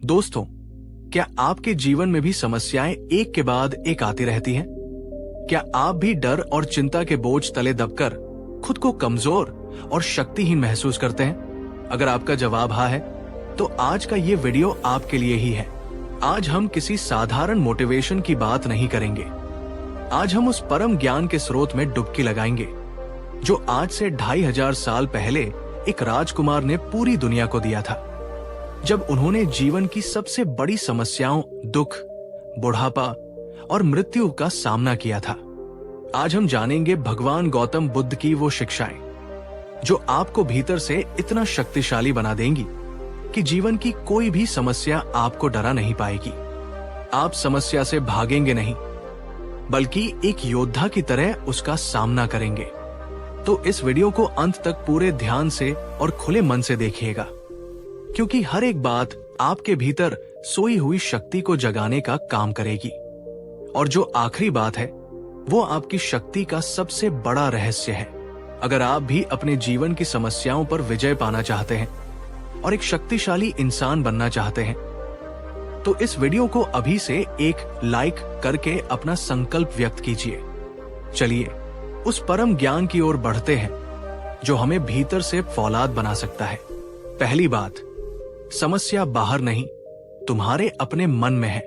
दोस्तों, क्या आपके जीवन में भी समस्याएं एक के बाद एक आती रहती हैं? क्या आप भी डर और चिंता के बोझ तले दबकर खुद को कमजोर और शक्तिहीन महसूस करते हैं? अगर आपका जवाब हाँ है, तो आज का ये वीडियो आपके लिए ही है। आज हम किसी साधारण मोटिवेशन की बात नहीं करेंगे। आज हम उस परम ज्ञान के स्रोत में डुबकी लगाएंगे जो आज से 2500 साल पहले एक राजकुमार ने पूरी दुनिया को दिया था, जब उन्होंने जीवन की सबसे बड़ी समस्याओं, दुख, बुढ़ापा और मृत्यु का सामना किया था। आज हम जानेंगे भगवान गौतम बुद्ध की वो शिक्षाएं जो आपको भीतर से इतना शक्तिशाली बना देंगी कि जीवन की कोई भी समस्या आपको डरा नहीं पाएगी। आप समस्या से भागेंगे नहीं, बल्कि एक योद्धा की तरह उसका सामना करेंगे। तो इस वीडियो को अंत तक पूरे ध्यान से और खुले मन से देखिएगा, क्योंकि हर एक बात आपके भीतर सोई हुई शक्ति को जगाने का काम करेगी। और जो आखिरी बात है, वो आपकी शक्ति का सबसे बड़ा रहस्य है। अगर आप भी अपने जीवन की समस्याओं पर विजय पाना चाहते हैं और एक शक्तिशाली इंसान बनना चाहते हैं, तो इस वीडियो को अभी से एक लाइक करके अपना संकल्प व्यक्त कीजिए। चलिए उस परम ज्ञान की ओर बढ़ते हैं जो हमें भीतर से फौलाद बना सकता है। पहली बात, समस्या बाहर नहीं, तुम्हारे अपने मन में है।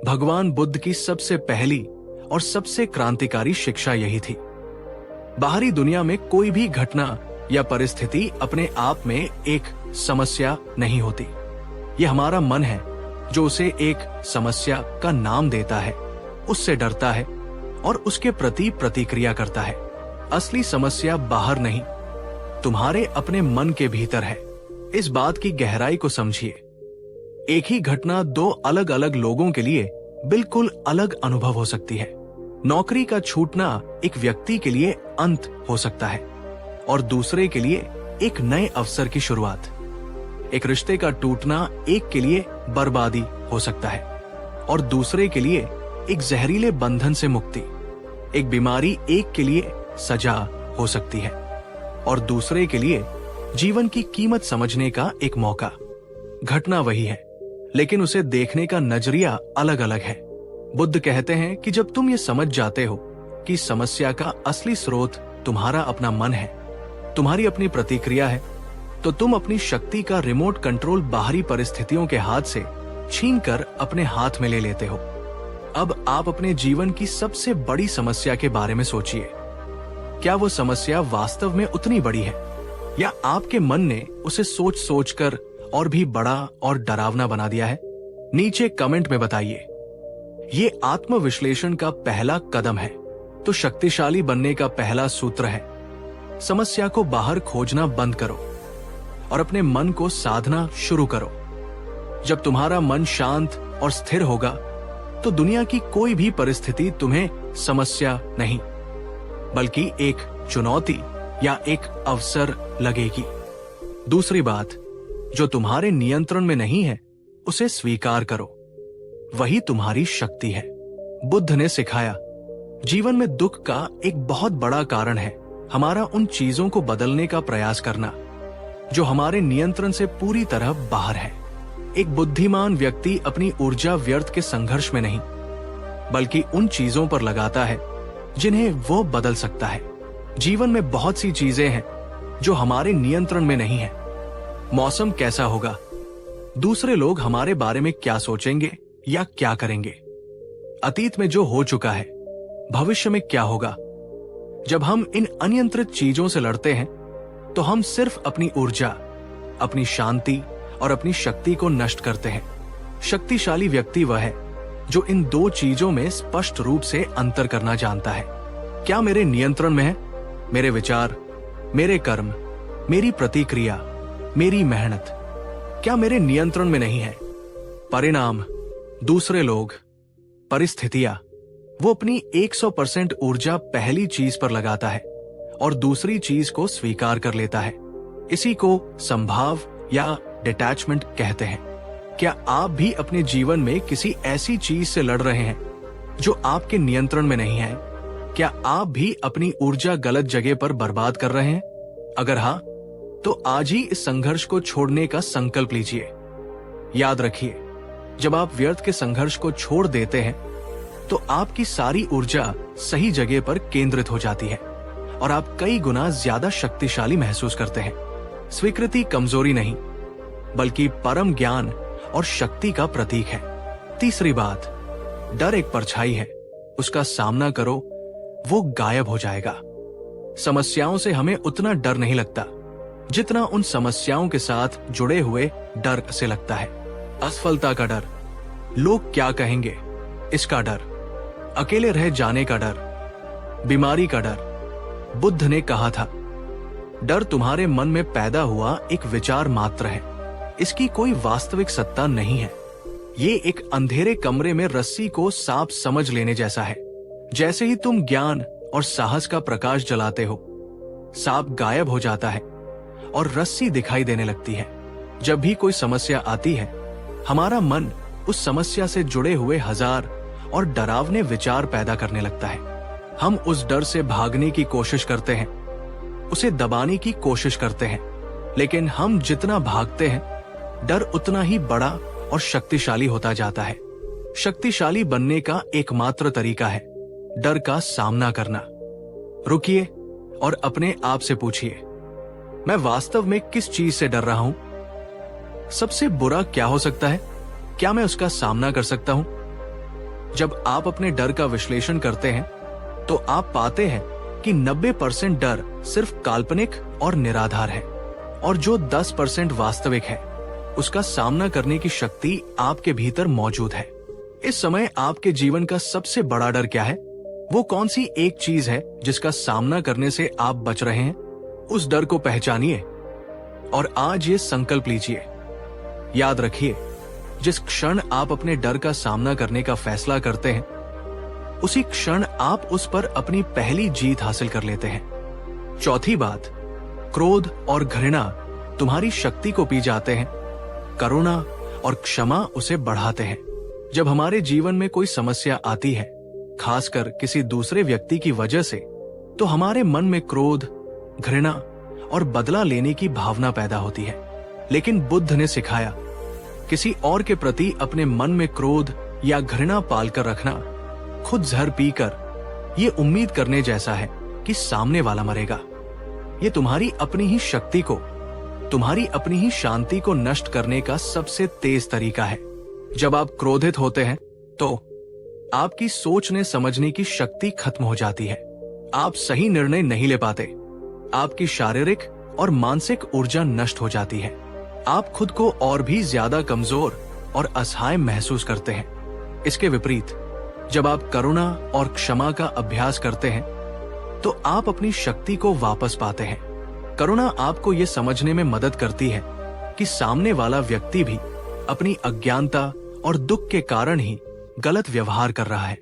भगवान बुद्ध की सबसे पहली और सबसे क्रांतिकारी शिक्षा यही थी। बाहरी दुनिया में कोई भी घटना या परिस्थिति अपने आप में एक समस्या नहीं होती। यह हमारा मन है जो उसे एक समस्या का नाम देता है, उससे डरता है और उसके प्रति प्रतिक्रिया करता है। असली समस्या बाहर नहीं, तुम्हारे अपने मन के भीतर है। इस बात की गहराई को समझिए। एक ही घटना दो अलग अलग लोगों के लिए बिल्कुल अलग अनुभव हो सकती है। नौकरी का छूटना एक व्यक्ति के लिए अंत हो सकता है और दूसरे के लिए एक नए अवसर की शुरुआत। एक रिश्ते का टूटना एक के लिए बर्बादी हो सकता है और दूसरे के लिए एक जहरीले बंधन से मुक्ति। एक बीमारी एक के लिए सजा हो सकती है और दूसरे के लिए जीवन की कीमत समझने का एक मौका। घटना वही है, लेकिन उसे देखने का नजरिया अलग अलग है। बुद्ध कहते हैं कि जब तुम ये समझ जाते हो कि समस्या का असली स्रोत तुम्हारा अपना मन है, तुम्हारी अपनी प्रतिक्रिया है, तो तुम अपनी शक्ति का रिमोट कंट्रोल बाहरी परिस्थितियों के हाथ से छीनकर अपने हाथ में ले लेते हो। अब आप अपने जीवन की सबसे बड़ी समस्या के बारे में सोचिए। क्या वो समस्या वास्तव में उतनी बड़ी है, या आपके मन ने उसे सोच सोच कर और भी बड़ा और डरावना बना दिया है? नीचे कमेंट में बताइए। ये आत्मविश्लेषण का पहला कदम है, तो शक्तिशाली बनने का पहला सूत्र है, समस्या को बाहर खोजना बंद करो और अपने मन को साधना शुरू करो। जब तुम्हारा मन शांत और स्थिर होगा, तो दुनिया की कोई भी परिस्थिति तुम्हें समस्या नहीं, बल्कि एक चुनौती या एक अवसर लगेगी। दूसरी बात, जो तुम्हारे नियंत्रण में नहीं है, उसे स्वीकार करो। वही तुम्हारी शक्ति है। बुद्ध ने सिखाया, जीवन में दुख का एक बहुत बड़ा कारण है हमारा उन चीजों को बदलने का प्रयास करना जो हमारे नियंत्रण से पूरी तरह बाहर है। एक बुद्धिमान व्यक्ति अपनी ऊर्जा व्यर्थ के संघर्ष में नहीं, बल्कि उन चीजों पर लगाता है जिन्हें वो बदल सकता है। जीवन में बहुत सी चीजें हैं जो हमारे नियंत्रण में नहीं है। मौसम कैसा होगा, दूसरे लोग हमारे बारे में क्या सोचेंगे या क्या करेंगे, अतीत में जो हो चुका है, भविष्य में क्या होगा। जब हम इन अनियंत्रित चीजों से लड़ते हैं, तो हम सिर्फ अपनी ऊर्जा, अपनी शांति और अपनी शक्ति को नष्ट करते हैं। शक्तिशाली व्यक्ति वह है जो इन दो चीजों में स्पष्ट रूप से अंतर करना जानता है। क्या मेरे नियंत्रण में है मेरे विचार, मेरे कर्म, मेरी प्रतिक्रिया, मेरी मेहनत? क्या मेरे नियंत्रण में नहीं है परिणाम, दूसरे लोग, परिस्थितियां? वो अपनी 100% ऊर्जा पहली चीज पर लगाता है और दूसरी चीज को स्वीकार कर लेता है। इसी को संभाव या डिटैचमेंट कहते हैं। क्या आप भी अपने जीवन में किसी ऐसी चीज से लड़ रहे हैं जो आपके नियंत्रण में नहीं है? क्या आप भी अपनी ऊर्जा गलत जगह पर बर्बाद कर रहे हैं? अगर हाँ, तो आज ही इस संघर्ष को छोड़ने का संकल्प लीजिए। याद रखिए, जब आप व्यर्थ के संघर्ष को छोड़ देते हैं तो आपकी सारी ऊर्जा सही जगह पर केंद्रित हो जाती है और आप कई गुना ज्यादा शक्तिशाली महसूस करते हैं। स्वीकृति कमजोरी नहीं, बल्कि परम ज्ञान और शक्ति का प्रतीक है। तीसरी बात, डर एक परछाई है, उसका सामना करो, वो गायब हो जाएगा। समस्याओं से हमें उतना डर नहीं लगता जितना उन समस्याओं के साथ जुड़े हुए डर से लगता है। असफलता का डर, लोग क्या कहेंगे इसका डर, अकेले रह जाने का डर, बीमारी का डर। बुद्ध ने कहा था, डर तुम्हारे मन में पैदा हुआ एक विचार मात्र है, इसकी कोई वास्तविक सत्ता नहीं है। ये एक अंधेरे कमरे में रस्सी को साफ समझ लेने जैसा है। जैसे ही तुम ज्ञान और साहस का प्रकाश जलाते हो, सांप गायब हो जाता है और रस्सी दिखाई देने लगती है। जब भी कोई समस्या आती है, हमारा मन उस समस्या से जुड़े हुए हजार और डरावने विचार पैदा करने लगता है। हम उस डर से भागने की कोशिश करते हैं, उसे दबाने की कोशिश करते हैं, लेकिन हम जितना भागते हैं, डर उतना ही बड़ा और शक्तिशाली होता जाता है। शक्तिशाली बनने का एकमात्र तरीका है डर का सामना करना। रुकिए और अपने आप से पूछिए, मैं वास्तव में किस चीज से डर रहा हूं? सबसे बुरा क्या हो सकता है? क्या मैं उसका सामना कर सकता हूं? जब आप अपने डर का विश्लेषण करते हैं तो आप पाते हैं कि 90% डर सिर्फ काल्पनिक और निराधार है और जो 10% वास्तविक है, उसका सामना करने की शक्ति आपके भीतर मौजूद है। इस समय आपके जीवन का सबसे बड़ा डर क्या है? वो कौन सी एक चीज है जिसका सामना करने से आप बच रहे हैं? उस डर को पहचानिए और आज ये संकल्प लीजिए। याद रखिए, जिस क्षण आप अपने डर का सामना करने का फैसला करते हैं, उसी क्षण आप उस पर अपनी पहली जीत हासिल कर लेते हैं। चौथी बात, क्रोध और घृणा तुम्हारी शक्ति को पी जाते हैं, करुणा और क्षमा उसे बढ़ाते हैं। जब हमारे जीवन में कोई समस्या आती है, खासकर किसी दूसरे व्यक्ति की वजह से, तो हमारे मन में क्रोध, घृणा और बदला लेने की भावना पैदा होती है। लेकिन बुद्ध ने सिखाया, किसी और के प्रति अपने मन में क्रोध या घृणा पालकर रखना खुद जहर पीकर ये उम्मीद करने जैसा है कि सामने वाला मरेगा। ये तुम्हारी अपनी ही शक्ति को, तुम्हारी अपनी ही शांति को नष्ट करने का सबसे तेज तरीका है। जब आप क्रोधित होते हैं तो आपकी सोचने समझने की शक्ति खत्म हो जाती है। आप सही निर्णय नहीं ले पाते, आपकी शारीरिक और मानसिक ऊर्जा नष्ट हो जाती है। आप खुद को और भी ज्यादा कमजोर और असहाय महसूस करते हैं। इसके विपरीत, जब आप करुणा और क्षमा का अभ्यास करते हैं तो आप अपनी शक्ति को वापस पाते हैं। करुणा आपको यह समझने में मदद करती है कि सामने वाला व्यक्ति भी अपनी अज्ञानता और दुख के कारण ही गलत व्यवहार कर रहा है।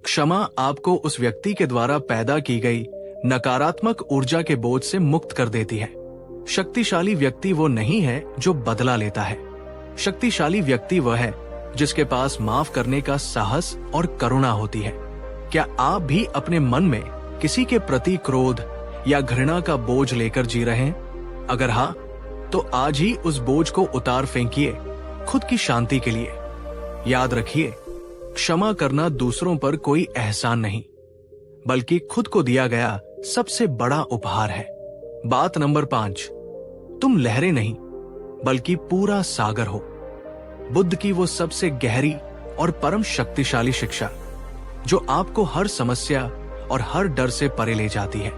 क्षमा आपको उस व्यक्ति के द्वारा पैदा की गई नकारात्मक ऊर्जा के बोझ से मुक्त कर देती है। शक्तिशाली व्यक्ति वो नहीं है जो बदला लेता है। शक्तिशाली व्यक्ति वह है जिसके पास माफ करने का साहस और करुणा होती है। क्या आप भी अपने मन में किसी के प्रति क्रोध या घृणा का बोझ लेकर जी रहे हैं? अगर हाँ, तो आज ही उस बोझ को उतार फेंकिए खुद की शांति के लिए। याद रखिए, क्षमा करना दूसरों पर कोई एहसान नहीं, बल्कि खुद को दिया गया सबसे बड़ा उपहार है। बात नंबर 5, तुम लहरें नहीं बल्कि पूरा सागर हो। बुद्ध की वो सबसे गहरी और परम शक्तिशाली शिक्षा, जो आपको हर समस्या और हर डर से परे ले जाती है।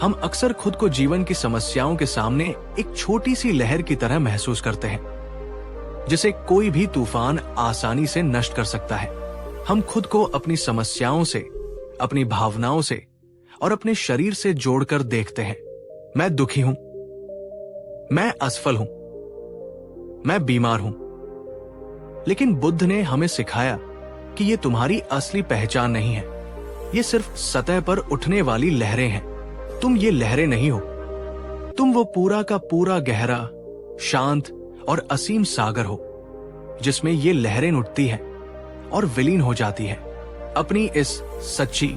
हम अक्सर खुद को जीवन की समस्याओं के सामने एक छोटी सी लहर की तरह महसूस करते हैं, जिसे कोई भी तूफान आसानी से नष्ट कर सकता है। हम खुद को अपनी समस्याओं से, अपनी भावनाओं से और अपने शरीर से जोड़कर देखते हैं। मैं दुखी हूं, मैं असफल हूं, मैं बीमार हूं। लेकिन बुद्ध ने हमें सिखाया कि ये तुम्हारी असली पहचान नहीं है, ये सिर्फ सतह पर उठने वाली लहरें हैं। तुम ये लहरें नहीं हो, तुम वो पूरा का पूरा गहरा, शांत और असीम सागर हो, जिसमें ये लहरें उठती हैं और विलीन हो जाती हैं। अपनी इस सच्ची,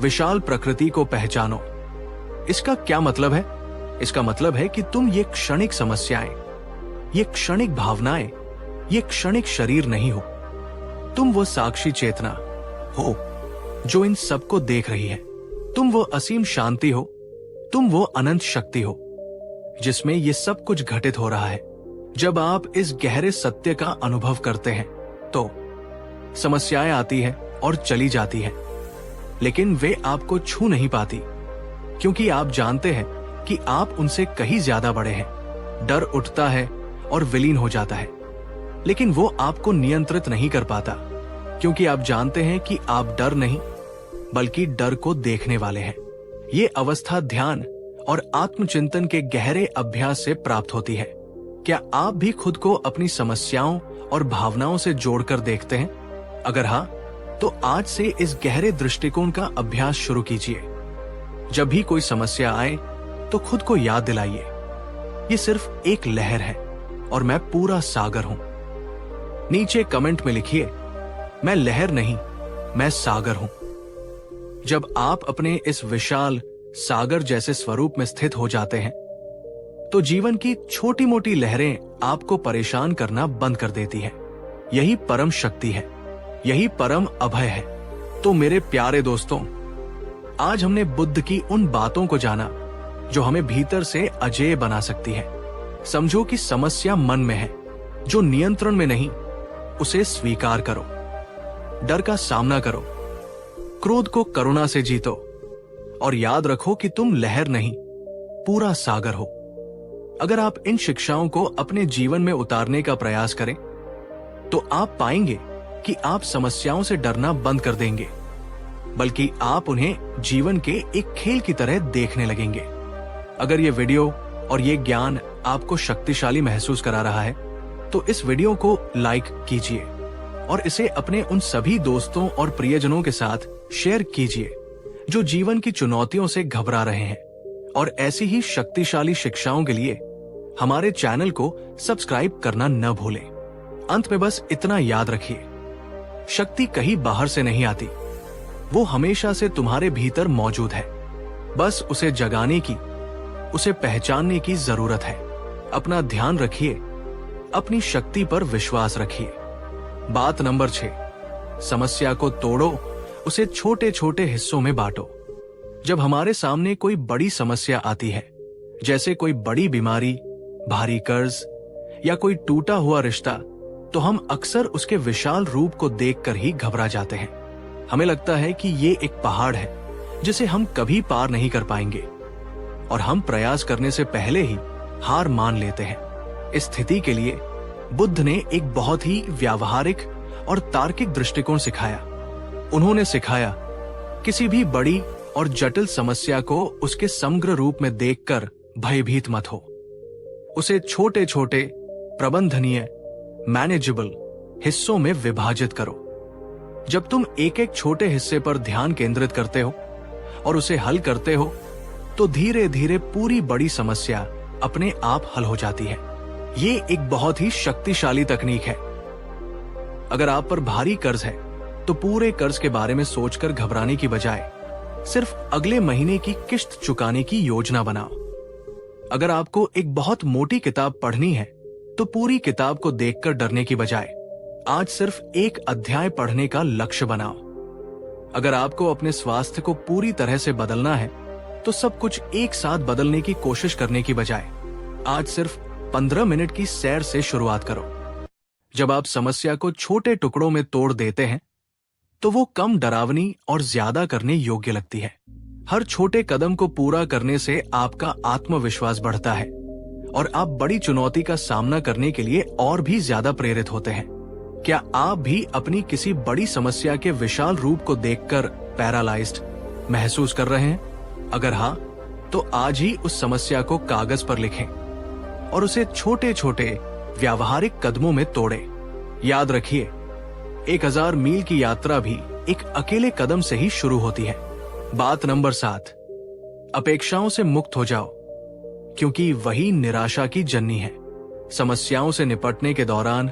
विशाल प्रकृति को पहचानो। इसका क्या मतलब है? इसका मतलब है कि तुम ये क्षणिक समस्याएं, ये क्षणिक भावनाएं, ये क्षणिक शरीर नहीं हो। तुम वो साक्षी चेतना हो जो इन सबको देख रही है। तुम वो असीम शांति हो, तुम वो अनंत शक्ति हो जिसमें ये सब कुछ घटित हो रहा है। जब आप इस गहरे सत्य का अनुभव करते हैं तो समस्याएं आती हैं और चली जाती हैं, लेकिन वे आपको छू नहीं पाती, क्योंकि आप जानते हैं कि आप उनसे कहीं ज्यादा बड़े हैं। डर उठता है और विलीन हो जाता है, लेकिन वो आपको नियंत्रित नहीं कर पाता, क्योंकि आप जानते हैं कि आप डर नहीं बल्कि डर को देखने वाले हैं। ये अवस्था ध्यान और आत्मचिंतन के गहरे अभ्यास से प्राप्त होती है। क्या आप भी खुद को अपनी समस्याओं और भावनाओं से जोड़कर देखते हैं? अगर हाँ, तो आज से इस गहरे दृष्टिकोण का अभ्यास शुरू कीजिए। जब भी कोई समस्या आए तो खुद को याद दिलाइए, ये सिर्फ एक लहर है और मैं पूरा सागर हूं। नीचे कमेंट में लिखिए, मैं लहर नहीं, मैं सागर हूं। जब आप अपने इस विशाल सागर जैसे स्वरूप में स्थित हो जाते हैं तो जीवन की छोटी मोटी लहरें आपको परेशान करना बंद कर देती हैं। यही परम शक्ति है, यही परम अभय है। तो मेरे प्यारे दोस्तों, आज हमने बुद्ध की उन बातों को जाना जो हमें भीतर से अजेय बना सकती है। समझो कि समस्या मन में है, जो नियंत्रण में नहीं। उसे स्वीकार करो, डर का सामना करो, क्रोध को करुणा से जीतो और याद रखो कि तुम लहर नहीं, पूरा सागर हो। अगर आप इन शिक्षाओं को अपने जीवन में उतारने का प्रयास करें तो आप पाएंगे कि आप समस्याओं से डरना बंद कर देंगे, बल्कि आप उन्हें जीवन के एक खेल की तरह देखने लगेंगे। अगर ये वीडियो और ये ज्ञान आपको शक्तिशाली महसूस करा रहा है तो इस वीडियो को लाइक कीजिए और इसे अपने उन सभी दोस्तों और प्रियजनों के साथ शेयर कीजिए जो जीवन की चुनौतियों से घबरा रहे हैं। और ऐसी ही शक्तिशाली शिक्षाओं के लिए हमारे चैनल को सब्सक्राइब करना न भूलें। अंत में बस इतना याद रखिए, शक्ति कहीं बाहर से नहीं आती, वो हमेशा से तुम्हारे भीतर मौजूद है। बस उसे जगाने की, उसे पहचानने की जरूरत है। अपना ध्यान रखिए, अपनी शक्ति पर विश्वास रखिए। बात नंबर 6, समस्या को तोड़ो, उसे छोटे छोटे हिस्सों में बांटो। जब हमारे सामने कोई बड़ी समस्या आती है, जैसे कोई बड़ी बीमारी, भारी कर्ज या कोई टूटा हुआ रिश्ता, तो हम अक्सर उसके विशाल रूप को देखकर ही घबरा जाते हैं। हमें लगता है कि ये एक पहाड़ है जिसे हम कभी पार नहीं कर पाएंगे, और हम प्रयास करने से पहले ही हार मान लेते हैं। इस स्थिति के लिए बुद्ध ने एक बहुत ही व्यावहारिक और तार्किक दृष्टिकोण सिखाया। उन्होंने सिखाया, किसी भी बड़ी और जटिल समस्या को उसके समग्र रूप में देखकर भयभीत मत हो। उसे छोटे छोटे प्रबंधनीय मैनेजेबल हिस्सों में विभाजित करो। जब तुम एक एक छोटे हिस्से पर ध्यान केंद्रित करते हो और उसे हल करते हो तो धीरे धीरे पूरी बड़ी समस्या अपने आप हल हो जाती है। ये एक बहुत ही शक्तिशाली तकनीक है। अगर आप पर भारी कर्ज है तो पूरे कर्ज के बारे में सोचकर घबराने की बजाय सिर्फ अगले महीने की किस्त चुकाने की योजना बनाओ। अगर आपको एक बहुत मोटी किताब पढ़नी है तो पूरी किताब को देखकर डरने की बजाय आज सिर्फ एक अध्याय पढ़ने का लक्ष्य बनाओ। अगर आपको अपने स्वास्थ्य को पूरी तरह से बदलना है तो सब कुछ एक साथ बदलने की कोशिश करने की बजाय आज सिर्फ 15 मिनट की सैर से शुरुआत करो। जब आप समस्या को छोटे टुकड़ों में तोड़ देते हैं तो वो कम डरावनी और ज्यादा करने योग्य लगती है। हर छोटे कदम को पूरा करने से आपका आत्मविश्वास बढ़ता है और आप बड़ी चुनौती का सामना करने के लिए और भी ज्यादा प्रेरित होते हैं। क्या आप भी अपनी किसी बड़ी समस्या के विशाल रूप को देखकर पैरालाइज्ड महसूस कर रहे हैं? अगर हाँ, तो आज ही उस समस्या को कागज पर लिखें और उसे छोटे छोटे व्यावहारिक कदमों में तोड़ें। याद रखिए, 1000 मील की यात्रा भी एक अकेले कदम से ही शुरू होती है। बात नंबर 7, अपेक्षाओं से मुक्त हो जाओ, क्योंकि वही निराशा की जननी है। समस्याओं से निपटने के दौरान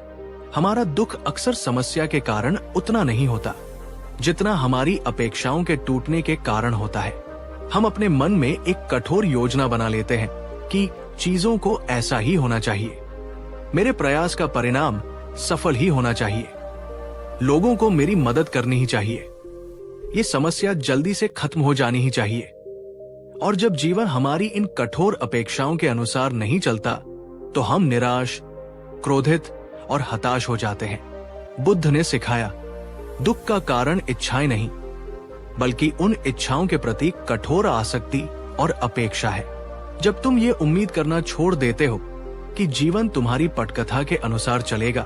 हमारा दुख अक्सर समस्या के कारण उतना नहीं होता जितना हमारी अपेक्षाओं के टूटने के कारण होता है। हम अपने मन में एक कठोर योजना बना लेते हैं कि चीजों को ऐसा ही होना चाहिए, मेरे प्रयास का परिणाम सफल ही होना चाहिए। लोगों को मेरी मदद करनी ही चाहिए, ये समस्या जल्दी से खत्म हो जानी ही चाहिए। और जब जीवन हमारी इन कठोर अपेक्षाओं के अनुसार नहीं चलता तो हम निराश, क्रोधित और हताश हो जाते हैं। बुद्ध ने सिखाया, दुख का कारण इच्छाएं नहीं, बल्कि उन इच्छाओं के प्रति कठोर आसक्ति और अपेक्षा है। जब तुम ये उम्मीद करना छोड़ देते हो कि जीवन तुम्हारी पटकथा के अनुसार चलेगा,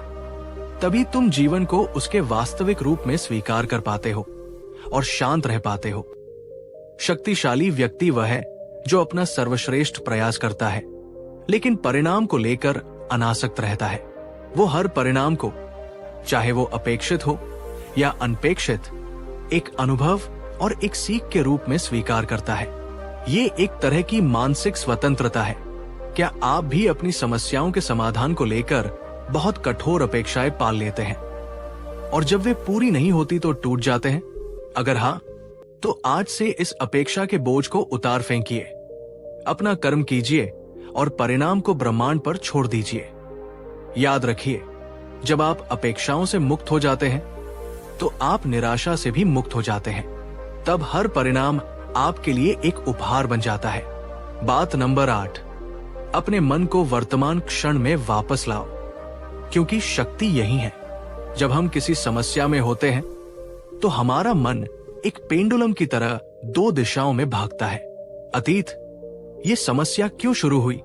तभी तुम जीवन को उसके वास्तविक रूप में स्वीकार कर पाते हो और शांत रह पाते हो। शक्तिशाली व्यक्ति वह है जो अपना सर्वश्रेष्ठ प्रयास करता है, लेकिन परिणाम को लेकर अनासक्त रहता है। वो हर परिणाम को, चाहे वो अपेक्षित हो या अनपेक्षित, एक अनुभव और एक सीख के रूप में स्वीकार करता है। ये एक तरह की मानसिक स्वतंत्रता है। क्या आप भी अपनी समस्याओं के समाधान को लेकर बहुत कठोर अपेक्षाएं पाल लेते हैं और जब वे पूरी नहीं होती तो टूट जाते हैं? अगर हाँ, तो आज से इस अपेक्षा के बोझ को उतार फेंकिए, अपना कर्म कीजिए और परिणाम को ब्रह्मांड पर छोड़ दीजिए। याद रखिए, जब आप अपेक्षाओं से मुक्त हो जाते हैं तो आप निराशा से भी मुक्त हो जाते हैं। तब हर परिणाम आपके लिए एक उपहार बन जाता है। बात नंबर 8, अपने मन को वर्तमान क्षण में वापस लाओ, क्योंकि शक्ति यही है। जब हम किसी समस्या में होते हैं तो हमारा मन एक पेंडुलम की तरह दो दिशाओं में भागता है। अतीत, ये समस्या क्यों शुरू हुई?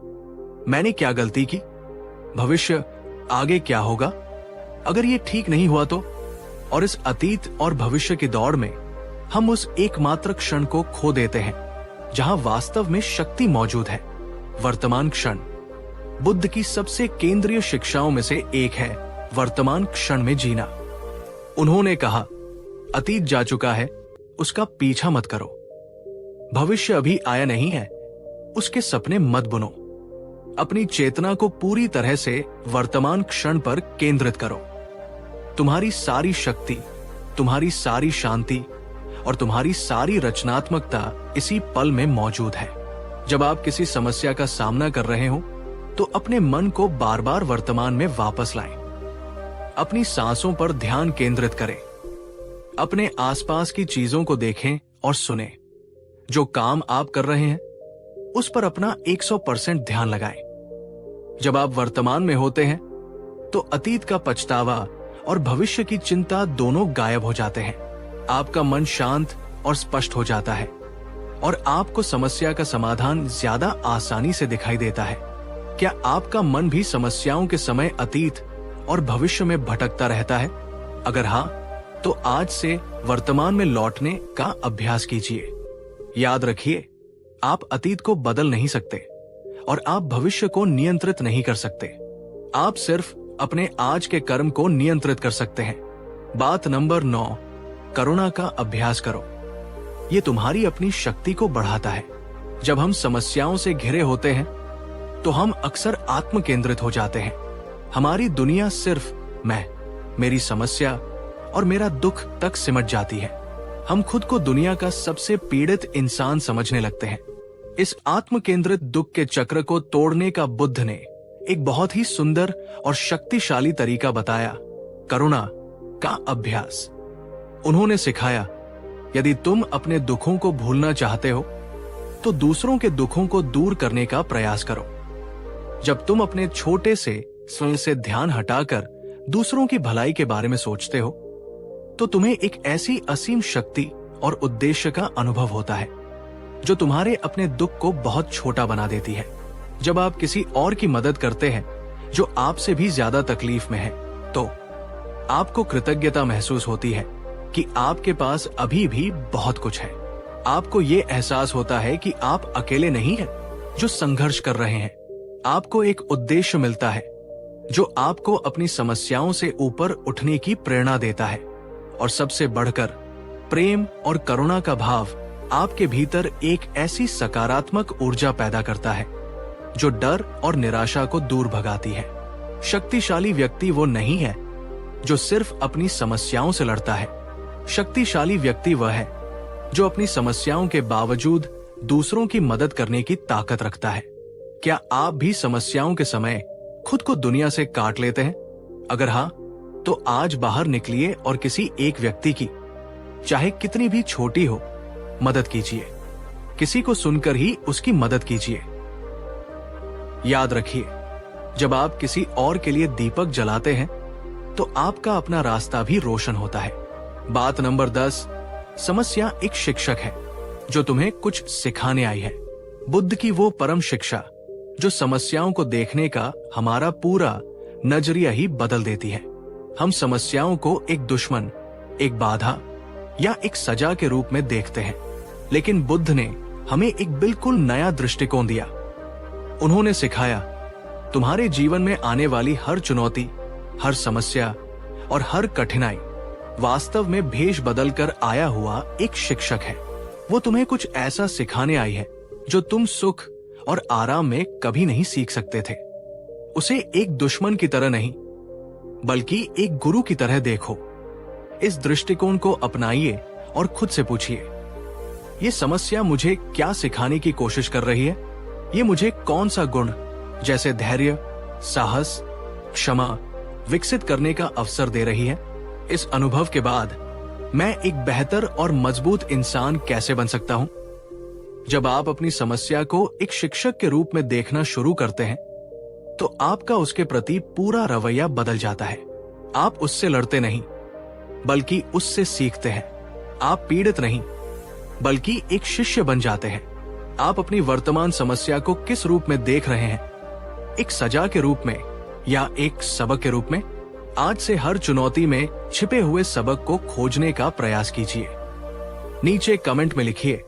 मैंने क्या गलती की? भविष्य, आगे क्या होगा? अगर ये ठीक नहीं हुआ तो? और इस अतीत और भविष्य की दौड़ में हम उस एकमात्र क्षण को खो देते हैं जहां वास्तव में शक्ति मौजूद है, वर्तमान क्षण। बुद्ध की सबसे केंद्रीय शिक्षाओं में से एक है वर्तमान क्षण में जीना। उन्होंने कहा, अतीत जा चुका है, उसका पीछा मत करो। भविष्य अभी आया नहीं है, उसके सपने मत बुनो। अपनी चेतना को पूरी तरह से वर्तमान क्षण पर केंद्रित करो। तुम्हारी सारी शक्ति, तुम्हारी सारी शांति और तुम्हारी सारी रचनात्मकता इसी पल में मौजूद है। जब आप किसी समस्या का सामना कर रहे हो तो अपने मन को बार बार वर्तमान में वापस लाएं। अपनी सांसों पर ध्यान केंद्रित करें। अपने आसपास की चीजों को देखें और सुनें। जो काम आप कर रहे हैं उस पर अपना 100% ध्यान लगाएं। जब आप वर्तमान में होते हैं तो अतीत का पछतावा और भविष्य की चिंता दोनों गायब हो जाते हैं। आपका मन शांत और स्पष्ट हो जाता है और आपको समस्या का समाधान ज्यादा आसानी से दिखाई देता है। क्या आपका मन भी समस्याओं के समय अतीत और भविष्य में भटकता रहता है? अगर हाँ, तो आज से वर्तमान में लौटने का अभ्यास कीजिए। याद रखिए, आप अतीत को बदल नहीं सकते और आप भविष्य को नियंत्रित नहीं कर सकते। आप सिर्फ अपने आज के कर्म को नियंत्रित कर सकते हैं। बात नंबर 9, करुणा का अभ्यास करो। ये तुम्हारी अपनी शक्ति को बढ़ाता है। जब हम समस्याओं से घिरे होते हैं तो हम अक्सर आत्म केंद्रित हो जाते हैं। हमारी दुनिया सिर्फ मैं, मेरी समस्या और मेरा दुख तक सिमट जाती है। हम खुद को दुनिया का सबसे पीड़ित इंसान समझने लगते हैं। इस आत्म केंद्रित दुख के चक्र को तोड़ने का बुद्ध ने एक बहुत ही सुंदर और शक्तिशाली तरीका बताया, करुणा का अभ्यास। उन्होंने सिखाया, यदि तुम अपने दुखों को भूलना चाहते हो तो दूसरों के दुखों को दूर करने का प्रयास करो। जब तुम अपने छोटे से स्वयं से ध्यान हटाकर दूसरों की भलाई के बारे में सोचते हो तो तुम्हें एक ऐसी असीम शक्ति और उद्देश्य का अनुभव होता है जो तुम्हारे अपने दुख को बहुत छोटा बना देती है। जब आप किसी और की मदद करते हैं जो आपसे भी ज्यादा तकलीफ में है तो आपको कृतज्ञता महसूस होती है कि आपके पास अभी भी बहुत कुछ है। आपको ये एहसास होता है कि आप अकेले नहीं हैं जो संघर्ष कर रहे हैं। आपको एक उद्देश्य मिलता है जो आपको अपनी समस्याओं से ऊपर उठने की प्रेरणा देता है। और सबसे बढ़कर प्रेम और करुणा का भाव आपके भीतर एक ऐसी सकारात्मक ऊर्जा पैदा करता है जो डर और निराशा को दूर भगाती है। शक्तिशाली व्यक्ति वो नहीं है जो सिर्फ अपनी समस्याओं से लड़ता है। शक्तिशाली व्यक्ति वह है जो अपनी समस्याओं के बावजूद दूसरों की मदद करने की ताकत रखता है। क्या आप भी समस्याओं के समय खुद को दुनिया से काट लेते हैं? अगर हाँ, तो आज बाहर निकलिए और किसी एक व्यक्ति की, चाहे कितनी भी छोटी हो, मदद कीजिए। किसी को सुनकर ही उसकी मदद कीजिए। याद रखिए, जब आप किसी और के लिए दीपक जलाते हैं तो आपका अपना रास्ता भी रोशन होता है। बात नंबर 10, समस्या एक शिक्षक है जो तुम्हें कुछ सिखाने आई है। बुद्ध की वो परम शिक्षा जो समस्याओं को देखने का हमारा पूरा नजरिया ही बदल देती है। हम समस्याओं को एक दुश्मन, एक बाधा या एक सजा के रूप में देखते हैं, लेकिन बुद्ध ने हमें एक बिल्कुल नया दृष्टिकोण दिया। उन्होंने सिखाया, तुम्हारे जीवन में आने वाली हर चुनौती, हर समस्या और हर कठिनाई वास्तव में भेष बदलकर आया हुआ एक शिक्षक है। वो तुम्हें कुछ ऐसा सिखाने आई है जो तुम सुख और आराम में कभी नहीं सीख सकते थे। उसे एक दुश्मन की तरह नहीं, बल्कि एक गुरु की तरह देखो। इस दृष्टिकोण को अपनाइए और खुद से पूछिए, ये समस्या मुझे क्या सिखाने की कोशिश कर रही है? ये मुझे कौन सा गुण, जैसे धैर्य, साहस, क्षमा, विकसित करने का अवसर दे रही है? इस अनुभव के बाद मैं एक बेहतर और मजबूत इंसान कैसे बन सकता हूं? जब आप अपनी समस्या को एक शिक्षक के रूप में देखना शुरू करते हैं, तो आपका उसके प्रति पूरा रवैया बदल जाता है। आप उससे लड़ते नहीं, बल्कि उससे सीखते हैं। आप पीड़ित नहीं, बल्कि एक शिष्य बन जाते हैं। आप अपनी वर्तमान समस्या को किस रूप में देख रहे हैं? एक सजा के रूप में या एक सबक के रूप में? आज से हर चुनौती में छिपे हुए सबक को खोजने का प्रयास कीजिए। नीचे कमेंट में लिखिए,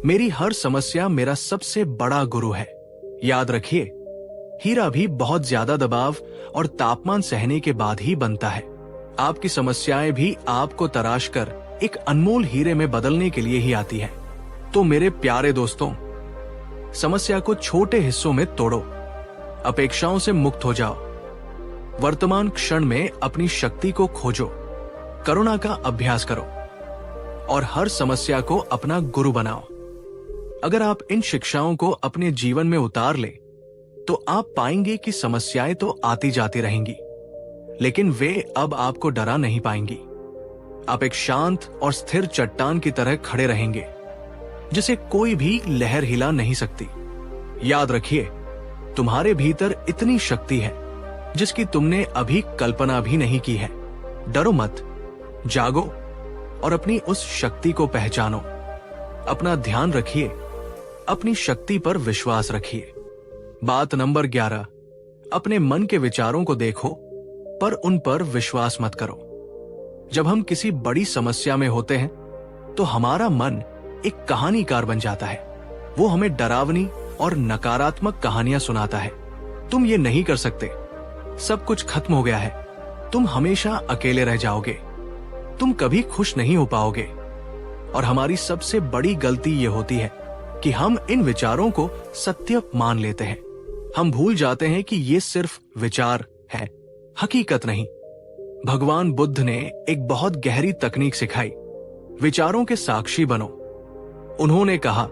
मेरी हर समस्या मेरा सबसे बड़ा गुरु है। याद रखिए, हीरा भी बहुत ज्यादा दबाव और तापमान सहने के बाद ही बनता है। आपकी समस्याएं भी आपको तराश कर एक अनमोल हीरे में बदलने के लिए ही आती है। तो मेरे प्यारे दोस्तों, समस्या को छोटे हिस्सों में तोड़ो, अपेक्षाओं से मुक्त हो जाओ, वर्तमान क्षण में अपनी शक्ति को खोजो, करुणा का अभ्यास करो और हर समस्या को अपना गुरु बनाओ। अगर आप इन शिक्षाओं को अपने जीवन में उतार ले, तो आप पाएंगे कि समस्याएं तो आती जाती रहेंगी, लेकिन वे अब आपको डरा नहीं पाएंगी। आप एक शांत और स्थिर चट्टान की तरह खड़े रहेंगे, जिसे कोई भी लहर हिला नहीं सकती। याद रखिए, तुम्हारे भीतर इतनी शक्ति है जिसकी तुमने अभी कल्पना भी नहीं की है। डरो मत, जागो और अपनी उस शक्ति को पहचानो। अपना ध्यान रखिए, अपनी शक्ति पर विश्वास रखिए। बात नंबर 11, अपने मन के विचारों को देखो, पर उन पर विश्वास मत करो। जब हम किसी बड़ी समस्या में होते हैं, तो हमारा मन एक कहानीकार बन जाता है। वो हमें डरावनी और नकारात्मक कहानियां सुनाता है। तुम ये नहीं कर सकते, सब कुछ खत्म हो गया है, तुम हमेशा अकेले रह जाओगे, तुम कभी खुश नहीं हो पाओगे। और हमारी सबसे बड़ी गलती ये होती है कि हम इन विचारों को सत्य मान लेते हैं। हम भूल जाते हैं कि ये सिर्फ विचार है, हकीकत नहीं। भगवान बुद्ध ने एक बहुत गहरी तकनीक सिखाई, विचारों के साक्षी बनो। उन्होंने कहा,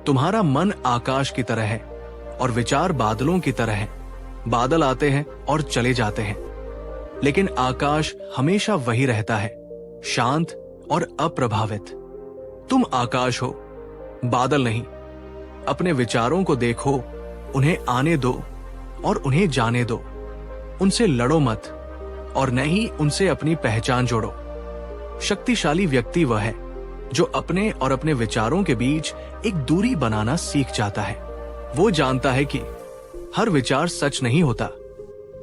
तुम्हारा मन आकाश की तरह है और विचार बादलों की तरह है। बादल आते हैं और चले जाते हैं, लेकिन आकाश हमेशा वही रहता है, शांत और अप्रभावित। तुम आकाश हो, बादल नहीं। अपने विचारों को देखो, उन्हें आने दो और उन्हें जाने दो। उनसे लड़ो मत और न ही उनसे अपनी पहचान जोड़ो। शक्तिशाली व्यक्ति वह है जो अपने और अपने विचारों के बीच एक दूरी बनाना सीख जाता है। वो जानता है कि हर विचार सच नहीं होता।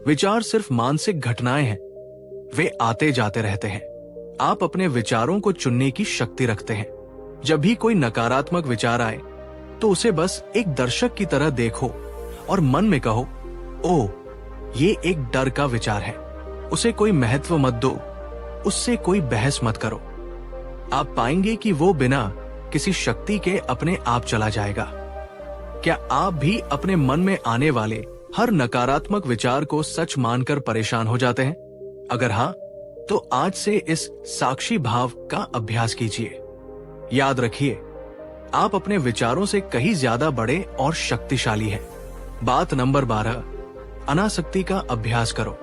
विचार सिर्फ मानसिक घटनाएं हैं, वे आते जाते रहते हैं। आप अपने विचारों को चुनने की शक्ति रखते हैं। जब भी कोई नकारात्मक विचार आए, तो उसे बस एक दर्शक की तरह देखो और मन में कहो, ओह, ये एक डर का विचार है। उसे कोई महत्व मत दो, उससे कोई बहस मत करो। आप पाएंगे कि वो बिना किसी शक्ति के अपने आप चला जाएगा। क्या आप भी अपने मन में आने वाले हर नकारात्मक विचार को सच मानकर परेशान हो जाते हैं? अगर हाँ, तो आज से इस साक्षी भाव का अभ्यास कीजिए। याद रखिए, आप अपने विचारों से कहीं ज्यादा बड़े और शक्तिशाली हैं। बात नंबर 12, अनासक्ति का अभ्यास करो।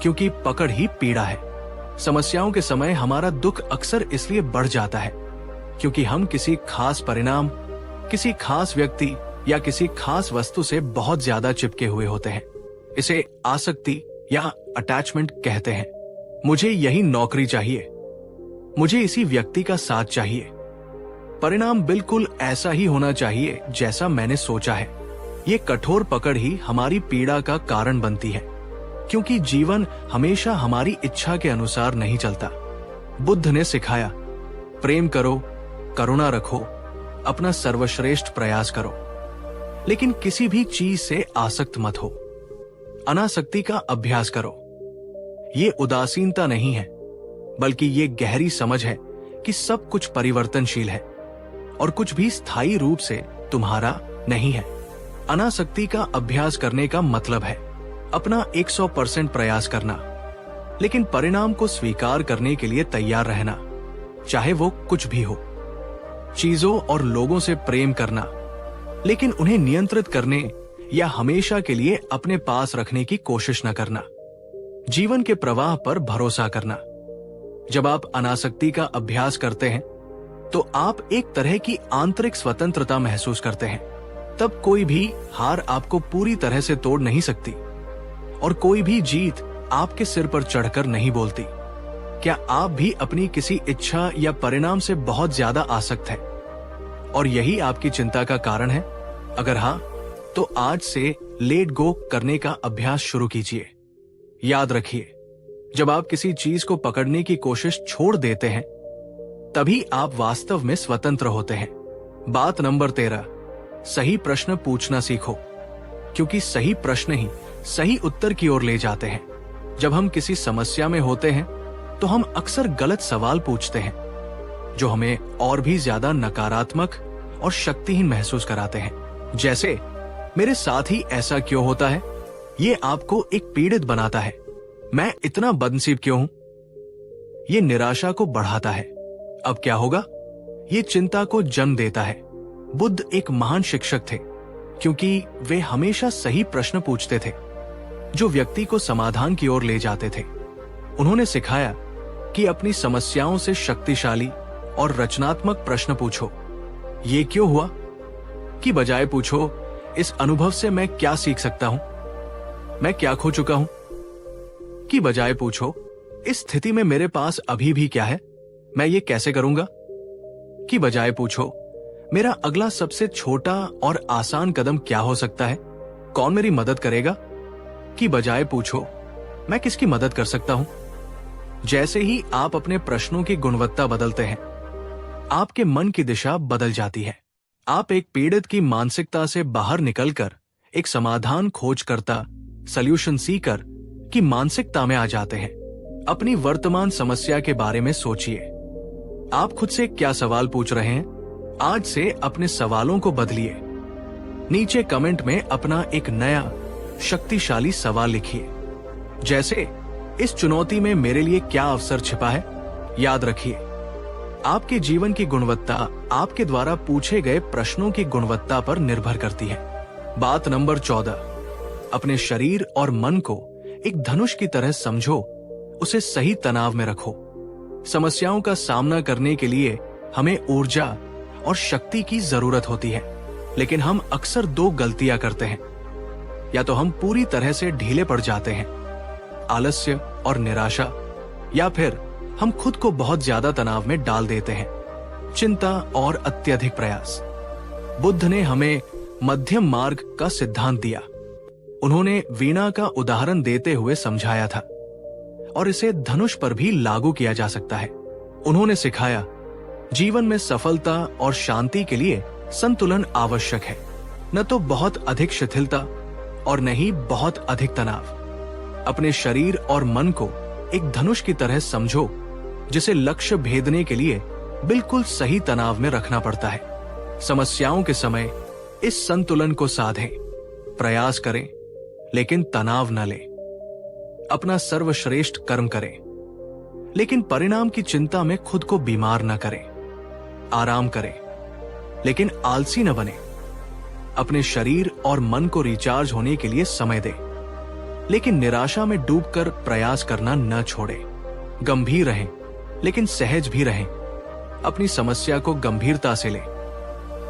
क्योंकि पकड़ ही पीड़ा है। समस्याओं के समय हमारा दुख अक्सर इसलिए बढ़ जाता है क्योंकि हम किसी खास परिणाम, किसी खास व्यक्ति या किसी खास वस्तु से बहुत ज्यादा चिपके हुए होते हैं। इसे आसक्ति या अटैचमेंट कहते हैं। मुझे यही नौकरी चाहिए, मुझे इसी व्यक्ति का साथ चाहिए, परिणाम बिल्कुल ऐसा ही होना चाहिए जैसा मैंने सोचा है। ये कठोर पकड़ ही हमारी पीड़ा का कारण बनती है, क्योंकि जीवन हमेशा हमारी इच्छा के अनुसार नहीं चलता। बुद्ध ने सिखाया, प्रेम करो, करुणा रखो, अपना सर्वश्रेष्ठ प्रयास करो, लेकिन किसी भी चीज से आसक्त मत हो। अनासक्ति का अभ्यास करो। ये उदासीनता नहीं है, बल्कि ये गहरी समझ है कि सब कुछ परिवर्तनशील है और कुछ भी स्थायी रूप से तुम्हारा नहीं है। अनासक्ति का अभ्यास करने का मतलब है अपना 100% प्रयास करना, लेकिन परिणाम को स्वीकार करने के लिए तैयार रहना, चाहे वो कुछ भी हो। चीजों और लोगों से प्रेम करना, लेकिन उन्हें नियंत्रित करने या हमेशा के लिए अपने पास रखने की कोशिश न करना। जीवन के प्रवाह पर भरोसा करना। जब आप अनासक्ति का अभ्यास करते हैं तो आप एक तरह की आंतरिक स्वतंत्रता महसूस करते हैं। तब कोई भी हार आपको पूरी तरह से तोड़ नहीं सकती और कोई भी जीत आपके सिर पर चढ़कर नहीं बोलती। क्या आप भी अपनी किसी इच्छा या परिणाम से बहुत ज्यादा आसक्त हैं और यही आपकी चिंता का कारण है? अगर हाँ, तो आज से लेट गो करने का अभ्यास शुरू कीजिए। याद रखिए, जब आप किसी चीज को पकड़ने की कोशिश छोड़ देते हैं तभी आप वास्तव में स्वतंत्र होते हैं। बात नंबर 13, सही प्रश्न पूछना सीखो, क्योंकि सही प्रश्न ही सही उत्तर की ओर ले जाते हैं। जब हम किसी समस्या में होते हैं तो हम अक्सर गलत सवाल पूछते हैं जो हमें और भी ज्यादा नकारात्मक और शक्तिहीन महसूस कराते हैं। जैसे, मेरे साथ ही ऐसा क्यों होता है? ये आपको एक पीड़ित बनाता है। मैं इतना बदनसीब क्यों हूं? ये निराशा को बढ़ाता है। अब क्या होगा? ये चिंता को जन्म देता है। बुद्ध एक महान शिक्षक थे क्योंकि वे हमेशा सही प्रश्न पूछते थे जो व्यक्ति को समाधान की ओर ले जाते थे। उन्होंने सिखाया कि अपनी समस्याओं से शक्तिशाली और रचनात्मक प्रश्न पूछो। ये क्यों हुआ की बजाय पूछो, इस अनुभव से मैं क्या सीख सकता हूं? मैं क्या खो चुका हूं? की बजाय पूछो, इस स्थिति में मेरे पास अभी भी क्या है? मैं ये कैसे करूंगा? की बजाय पूछो, मेरा अगला सबसे छोटा और आसान कदम क्या हो सकता है? कौन मेरी मदद करेगा? की बजाय पूछो, मैं किसकी मदद कर सकता हूं? जैसे ही आप अपने प्रश्नों की गुणवत्ता बदलते हैं, आपके मन की दिशा बदल जाती है। आप एक पीड़ित की मानसिकता से बाहर निकलकर एक समाधान खोजकर्ता, सॉल्यूशन सीकर की मानसिकता में आ जाते हैं। अपनी वर्तमान समस्या के बारे में सोचिए। आप खुद से क्या सवाल पूछ रहे हैं? आज से अपने सवालों को बदलिए। नीचे कमेंट में अपना एक नया शक्तिशाली सवाल लिखिए, जैसे, इस चुनौती में मेरे लिए क्या अवसर छिपा है? याद रखिए, आपके जीवन की गुणवत्ता आपके द्वारा पूछे गए प्रश्नों की गुणवत्ता पर निर्भर करती है। बात नंबर 14, अपने शरीर और मन को एक धनुष की तरह समझो, उसे सही तनाव में रखो। समस्याओं का सामना करने के लिए हमें ऊर्जा और शक्ति की जरूरत होती है, लेकिन हम अक्सर दो गलतियां करते हैं। या तो हम पूरी तरह से ढीले पड़ जाते हैं, आलस्य और निराशा, या फिर हम खुद को बहुत ज्यादा तनाव में डाल देते हैं, चिंता और अत्यधिक प्रयास। बुद्ध ने हमें मध्यम मार्ग का सिद्धांत दिया। उन्होंने वीणा का उदाहरण देते हुए समझाया था और इसे धनुष पर भी लागू किया जा सकता है। उन्होंने सिखाया, जीवन में सफलता और शांति के लिए संतुलन आवश्यक है, न तो बहुत अधिक शिथिलता और न ही बहुत अधिक तनाव। अपने शरीर और मन को एक धनुष की तरह समझो, जिसे लक्ष्य भेदने के लिए बिल्कुल सही तनाव में रखना पड़ता है। समस्याओं के समय इस संतुलन को साधें, प्रयास करें, लेकिन तनाव न लें। अपना सर्वश्रेष्ठ कर्म करें, लेकिन परिणाम की चिंता में खुद को बीमार न करें। आराम करें, लेकिन आलसी न बने। अपने शरीर और मन को रिचार्ज होने के लिए समय दें, लेकिन निराशा में डूबकर प्रयास करना न छोड़े। गंभीर रहें, लेकिन सहज भी रहें। अपनी समस्या को गंभीरता से लें,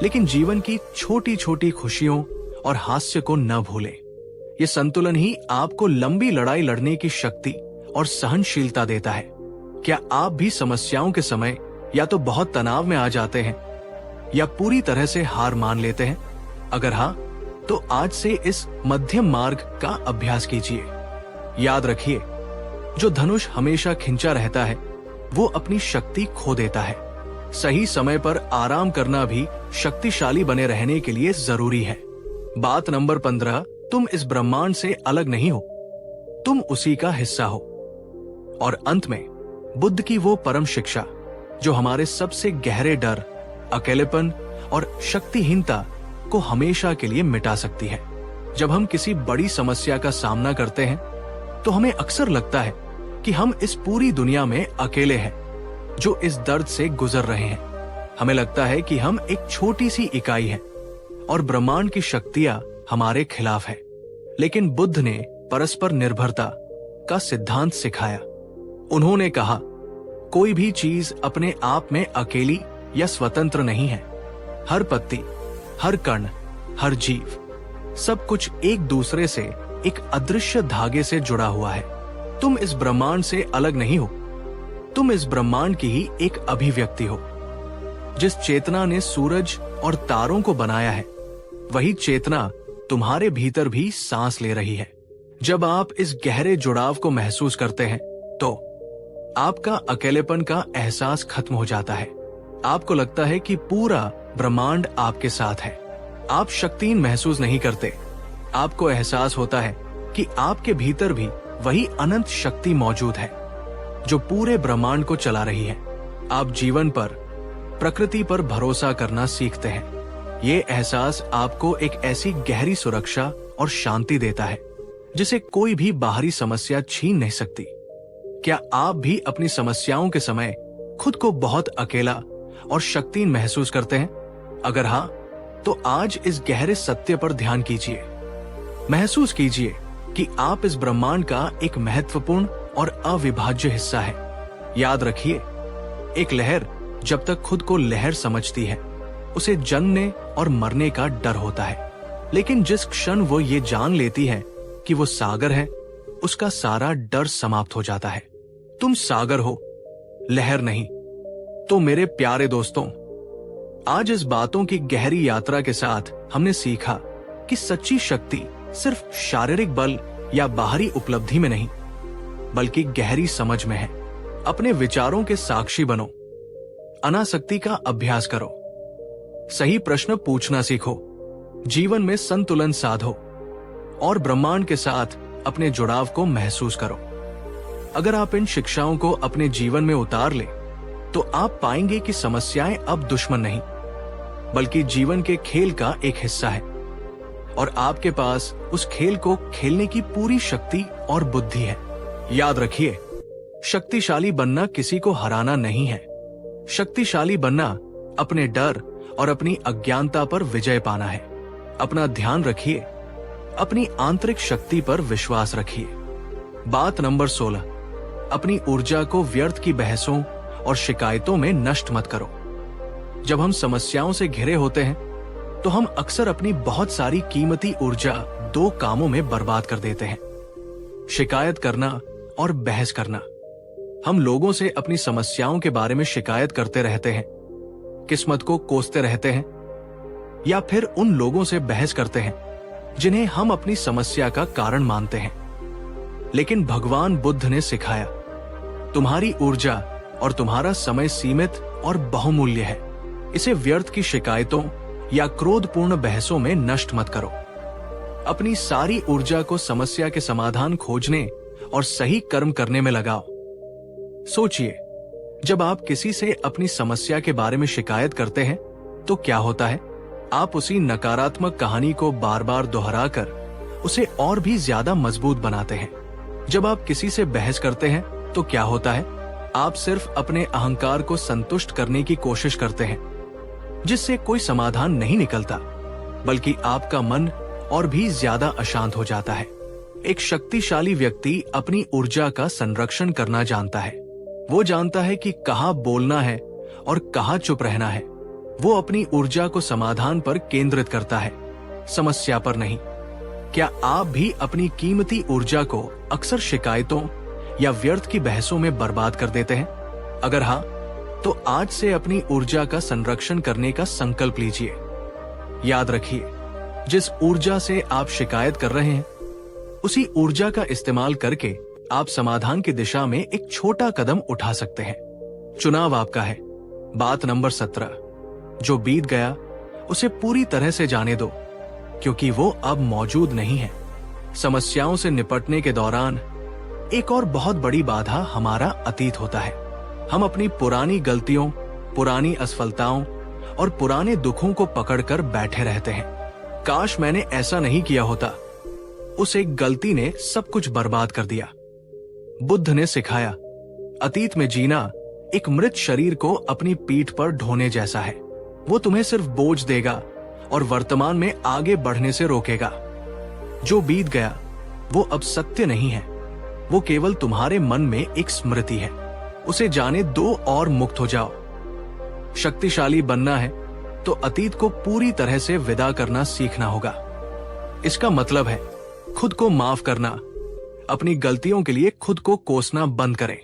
लेकिन जीवन की छोटी छोटी खुशियों और हास्य को न भूलें। ये संतुलन ही आपको लंबी लड़ाई लड़ने की शक्ति और सहनशीलता देता है। क्या आप भी समस्याओं के समय या तो बहुत तनाव में आ जाते हैं या पूरी तरह से हार मान लेते हैं? अगर हाँ, तो आज से इस मध्यम मार्ग का अभ्यास कीजिए। याद रखिए, जो धनुष हमेशा खिंचा रहता है वो अपनी शक्ति खो देता है। सही समय पर आराम करना भी शक्तिशाली बने रहने के लिए जरूरी है। बात नंबर 15, तुम इस ब्रह्मांड से अलग नहीं हो, तुम उसी का हिस्सा हो। और अंत में बुद्ध की वो परम शिक्षा जो हमारे सबसे गहरे डर, अकेलेपन और शक्तिहीनता को हमेशा के लिए मिटा सकती है। जब हम किसी बड़ी समस्या का सामना करते हैं तो हमें अक्सर लगता है कि हम इस पूरी दुनिया में अकेले हैं जो इस दर्द से गुजर रहे हैं। हमें लगता है कि हम एक छोटी सी इकाई हैं और ब्रह्मांड की शक्तियां हमारे खिलाफ है। लेकिन बुद्ध ने परस्पर निर्भरता का सिद्धांत सिखाया। उन्होंने कहा, कोई भी चीज अपने आप में अकेली या स्वतंत्र नहीं है। हर पत्ती, हर कण, हर जीव, सब कुछ एक दूसरे से एक अदृश्य धागे से जुड़ा हुआ है। तुम इस ब्रह्मांड से अलग नहीं हो, तुम इस ब्रह्मांड की ही एक अभिव्यक्ति हो। जिस चेतना ने सूरज और तारों को बनाया है, वही चेतना तुम्हारे भीतर भी सांस ले रही है। जब आप इस गहरे जुड़ाव को महसूस करते हैं तो आपका अकेलेपन का एहसास खत्म हो जाता है। आपको लगता है कि पूरा ब्रह्मांड आपके साथ है। आप शक्तिहीन महसूस नहीं करते। आपको एहसास होता है कि आपके भीतर भी वही अनंत शक्ति मौजूद है जो पूरे ब्रह्मांड को चला रही है। आप जीवन पर, प्रकृति पर भरोसा करना सीखते हैं। ये एहसास आपको एक ऐसी गहरी सुरक्षा और शांति देता है जिसे कोई भी बाहरी समस्या छीन नहीं सकती। क्या आप भी अपनी समस्याओं के समय खुद को बहुत अकेला और शक्तिहीन महसूस करते हैं? अगर हाँ, तो आज इस गहरे सत्य पर ध्यान कीजिए। महसूस कीजिए कि आप इस ब्रह्मांड का एक महत्वपूर्ण और अविभाज्य हिस्सा है। याद रखिए, एक लहर जब तक खुद को लहर समझती है, उसे जन्मने और मरने का डर होता है। लेकिन जिस क्षण वो ये जान लेती है कि वो सागर है, उसका सारा डर समाप्त हो जाता है। तुम सागर हो, लहर नहीं। तो मेरे प्यारे दोस्तों, आज इस बातों की गहरी यात्रा के साथ हमने सीखा कि सच्ची शक्ति सिर्फ शारीरिक बल या बाहरी उपलब्धि में नहीं, बल्कि गहरी समझ में है। अपने विचारों के साक्षी बनो, अनासक्ति का अभ्यास करो, सही प्रश्न पूछना सीखो, जीवन में संतुलन साधो और ब्रह्मांड के साथ अपने जुड़ाव को महसूस करो। अगर आप इन शिक्षाओं को अपने जीवन में उतार ले तो आप पाएंगे कि समस्याएं अब दुश्मन नहीं, बल्कि जीवन के खेल का एक हिस्सा है और आपके पास उस खेल को खेलने की पूरी शक्ति और बुद्धि है। याद रखिए, शक्तिशाली बनना किसी को हराना नहीं है। शक्तिशाली बनना अपने डर और अपनी अज्ञानता पर विजय पाना है। अपना ध्यान रखिए, अपनी आंतरिक शक्ति पर विश्वास रखिए। बात नंबर 16, अपनी ऊर्जा को व्यर्थ की बहसों और शिकायतों में नष्ट मत करो। जब हम समस्याओं से घिरे होते हैं तो हम अक्सर अपनी बहुत सारी कीमती ऊर्जा दो कामों में बर्बाद कर देते हैं, शिकायत करना और बहस करना। हम लोगों से अपनी समस्याओं के बारे में शिकायत करते रहते हैं, किस्मत को कोसते रहते हैं, या फिर उन लोगों से बहस करते हैं जिन्हें हम अपनी समस्या का कारण मानते हैं। लेकिन भगवान बुद्ध ने सिखाया, तुम्हारी ऊर्जा और तुम्हारा समय सीमित और बहुमूल्य है। इसे व्यर्थ की शिकायतों या क्रोधपूर्ण बहसों में नष्ट मत करो। अपनी सारी ऊर्जा को समस्या के समाधान खोजने और सही कर्म करने में लगाओ। सोचिए, जब आप किसी से अपनी समस्या के बारे में शिकायत करते हैं तो क्या होता है? आप उसी नकारात्मक कहानी को बार बार दोहराकर उसे और भी ज्यादा मजबूत बनाते हैं। जब आप किसी से बहस करते हैं तो क्या होता है? आप सिर्फ अपने अहंकार को संतुष्ट करने की कोशिश करते हैं, जिससे कोई समाधान नहीं निकलता, बल्कि आपका मन और भी ज्यादा अशांत हो जाता है। एक शक्तिशाली व्यक्ति अपनी ऊर्जा का संरक्षण करना जानता है। वो जानता है कि कहाँ बोलना है और कहाँ चुप रहना है। वो अपनी ऊर्जा को समाधान पर केंद्रित करता है, समस्या पर नहीं। क्या आप भी अपनी कीमती ऊर्जा को अक्सर शिकायतों या व्यर्थ की बहसों में बर्बाद कर देते हैं? अगर हाँ, तो आज से अपनी ऊर्जा का संरक्षण करने का संकल्प लीजिए। याद रखिए, जिस ऊर्जा से आप शिकायत कर रहे हैं, उसी ऊर्जा का इस्तेमाल करके आप समाधान की दिशा में एक छोटा कदम उठा सकते हैं। चुनाव आपका है। बात नंबर 17, जो बीत गया उसे पूरी तरह से जाने दो, क्योंकि वो अब मौजूद नहीं है। समस्याओं से निपटने के दौरान एक और बहुत बड़ी बाधा हमारा अतीत होता है। हम अपनी पुरानी गलतियों, पुरानी असफलताओं और पुराने दुखों को पकड़कर बैठे रहते हैं। काश मैंने ऐसा नहीं किया होता। उस एक गलती ने सब कुछ बर्बाद कर दिया। बुद्ध ने सिखाया, अतीत में जीना एक मृत शरीर को अपनी पीठ पर ढोने जैसा है। वो तुम्हें सिर्फ बोझ देगा और वर्तमान में आगे बढ़ने से रोकेगा। जो बीत गया वो अब सत्य नहीं है, वो केवल तुम्हारे मन में एक स्मृति है। उसे जाने दो और मुक्त हो जाओ। शक्तिशाली बनना है तो अतीत को पूरी तरह से विदा करना सीखना होगा। इसका मतलब है खुद को माफ करना। अपनी गलतियों के लिए खुद को कोसना बंद करें।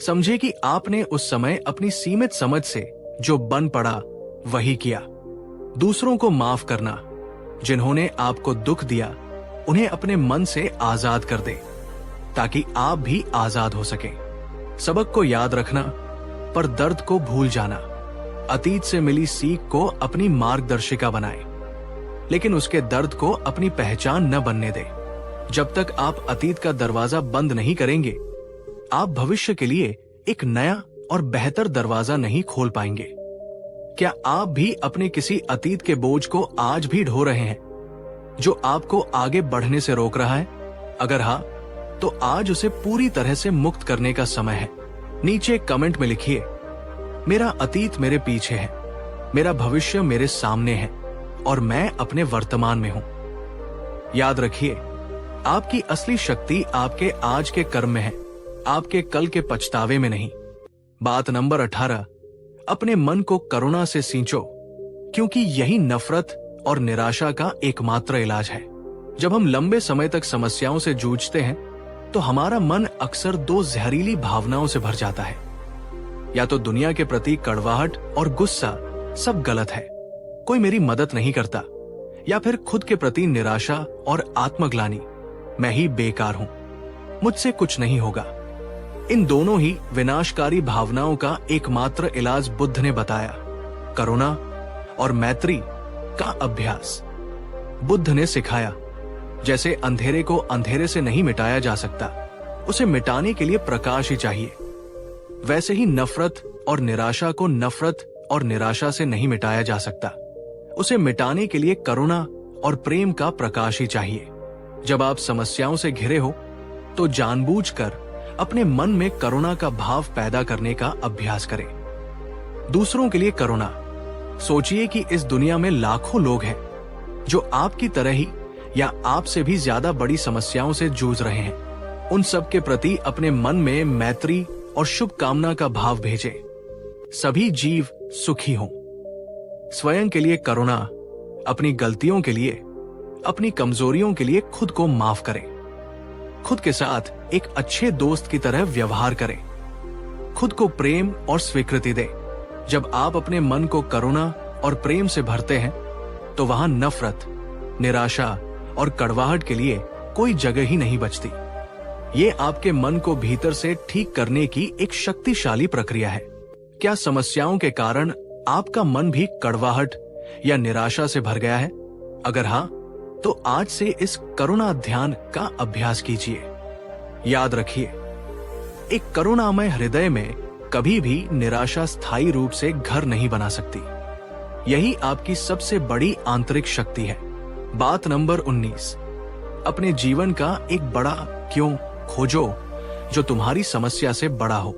समझे कि आपने उस समय अपनी सीमित समझ से जो बन पड़ा वही किया। दूसरों को माफ करना, जिन्होंने आपको दुख दिया उन्हें अपने मन से आजाद कर दे, ताकि आप भी आजाद हो सकें। सबक को याद रखना, पर दर्द को भूल जाना। अतीत से मिली सीख को अपनी मार्गदर्शिका बनाएं, लेकिन उसके दर्द को अपनी पहचान न बनने दें। जब तक आप अतीत का दरवाजा बंद नहीं करेंगे, आप भविष्य के लिए एक नया और बेहतर दरवाजा नहीं खोल पाएंगे। क्या आप भी अपने किसी अतीत के बोझ को आज भी ढो रहे हैं, जो आपको आगे बढ़ने से रोक रहा है? अगर हाँ, तो आज उसे पूरी तरह से मुक्त करने का समय है। नीचे कमेंट में लिखिए, मेरा अतीत मेरे पीछे है, मेरा भविष्य मेरे सामने है और मैं अपने वर्तमान में हूं। याद रखिए, आपकी असली शक्ति आपके आज के कर्म में है, आपके कल के पछतावे में नहीं। बात नंबर 18, अपने मन को करुणा से सींचो, क्योंकि यही नफरत और निराशा का एकमात्र इलाज है। जब हम लंबे समय तक समस्याओं से जूझते हैं, तो हमारा मन अक्सर दो जहरीली भावनाओं से भर जाता है। या तो दुनिया के प्रति कड़वाहट और गुस्सा, सब गलत है, कोई मेरी मदद नहीं करता, या फिर खुद के प्रति निराशा और आत्मग्लानि, मैं ही बेकार हूं, मुझसे कुछ नहीं होगा। इन दोनों ही विनाशकारी भावनाओं का एकमात्र इलाज बुद्ध ने बताया, करुणा और मैत्री का अभ्यास। बुद्ध ने सिखाया, जैसे अंधेरे को अंधेरे से नहीं मिटाया जा सकता, उसे मिटाने के लिए प्रकाश ही चाहिए, वैसे ही नफरत और निराशा को नफरत और निराशा से नहीं मिटाया जा सकता, उसे मिटाने के लिए करुणा और प्रेम का प्रकाश ही चाहिए। जब आप समस्याओं से घिरे हो, तो जानबूझकर अपने मन में करुणा का भाव पैदा करने का अभ्यास करें। दूसरों के लिए करुणा। सोचिए कि इस दुनिया में लाखों लोग हैं जो आपकी तरह ही या आपसे भी ज्यादा बड़ी समस्याओं से जूझ रहे हैं। उन सब के प्रति अपने मन में मैत्री और शुभकामना का भाव भेजें। सभी जीव सुखी हों। स्वयं के लिए करुणा, अपनी गलतियों के लिए, अपनी कमजोरियों के लिए खुद को माफ करें। खुद के साथ एक अच्छे दोस्त की तरह व्यवहार करें। खुद को प्रेम और स्वीकृति दें। जब आप अपने मन को करुणा और प्रेम से भरते हैं, तो वहां नफरत, निराशा और कड़वाहट के लिए कोई जगह ही नहीं बचती। ये आपके मन को भीतर से ठीक करने की एक शक्तिशाली प्रक्रिया है। क्या समस्याओं के कारण आपका मन भी कड़वाहट या निराशा से भर गया है? अगर हाँ, तो आज से इस करुणा ध्यान का अभ्यास कीजिए। याद रखिए, एक करुणामय हृदय में कभी भी निराशा स्थायी रूप से घर नहीं बना सकती। यही आपकी सबसे बड़ी आंतरिक शक्ति है। बात नंबर 19, अपने जीवन का एक बड़ा क्यों खोजो जो तुम्हारी समस्या से बड़ा हो।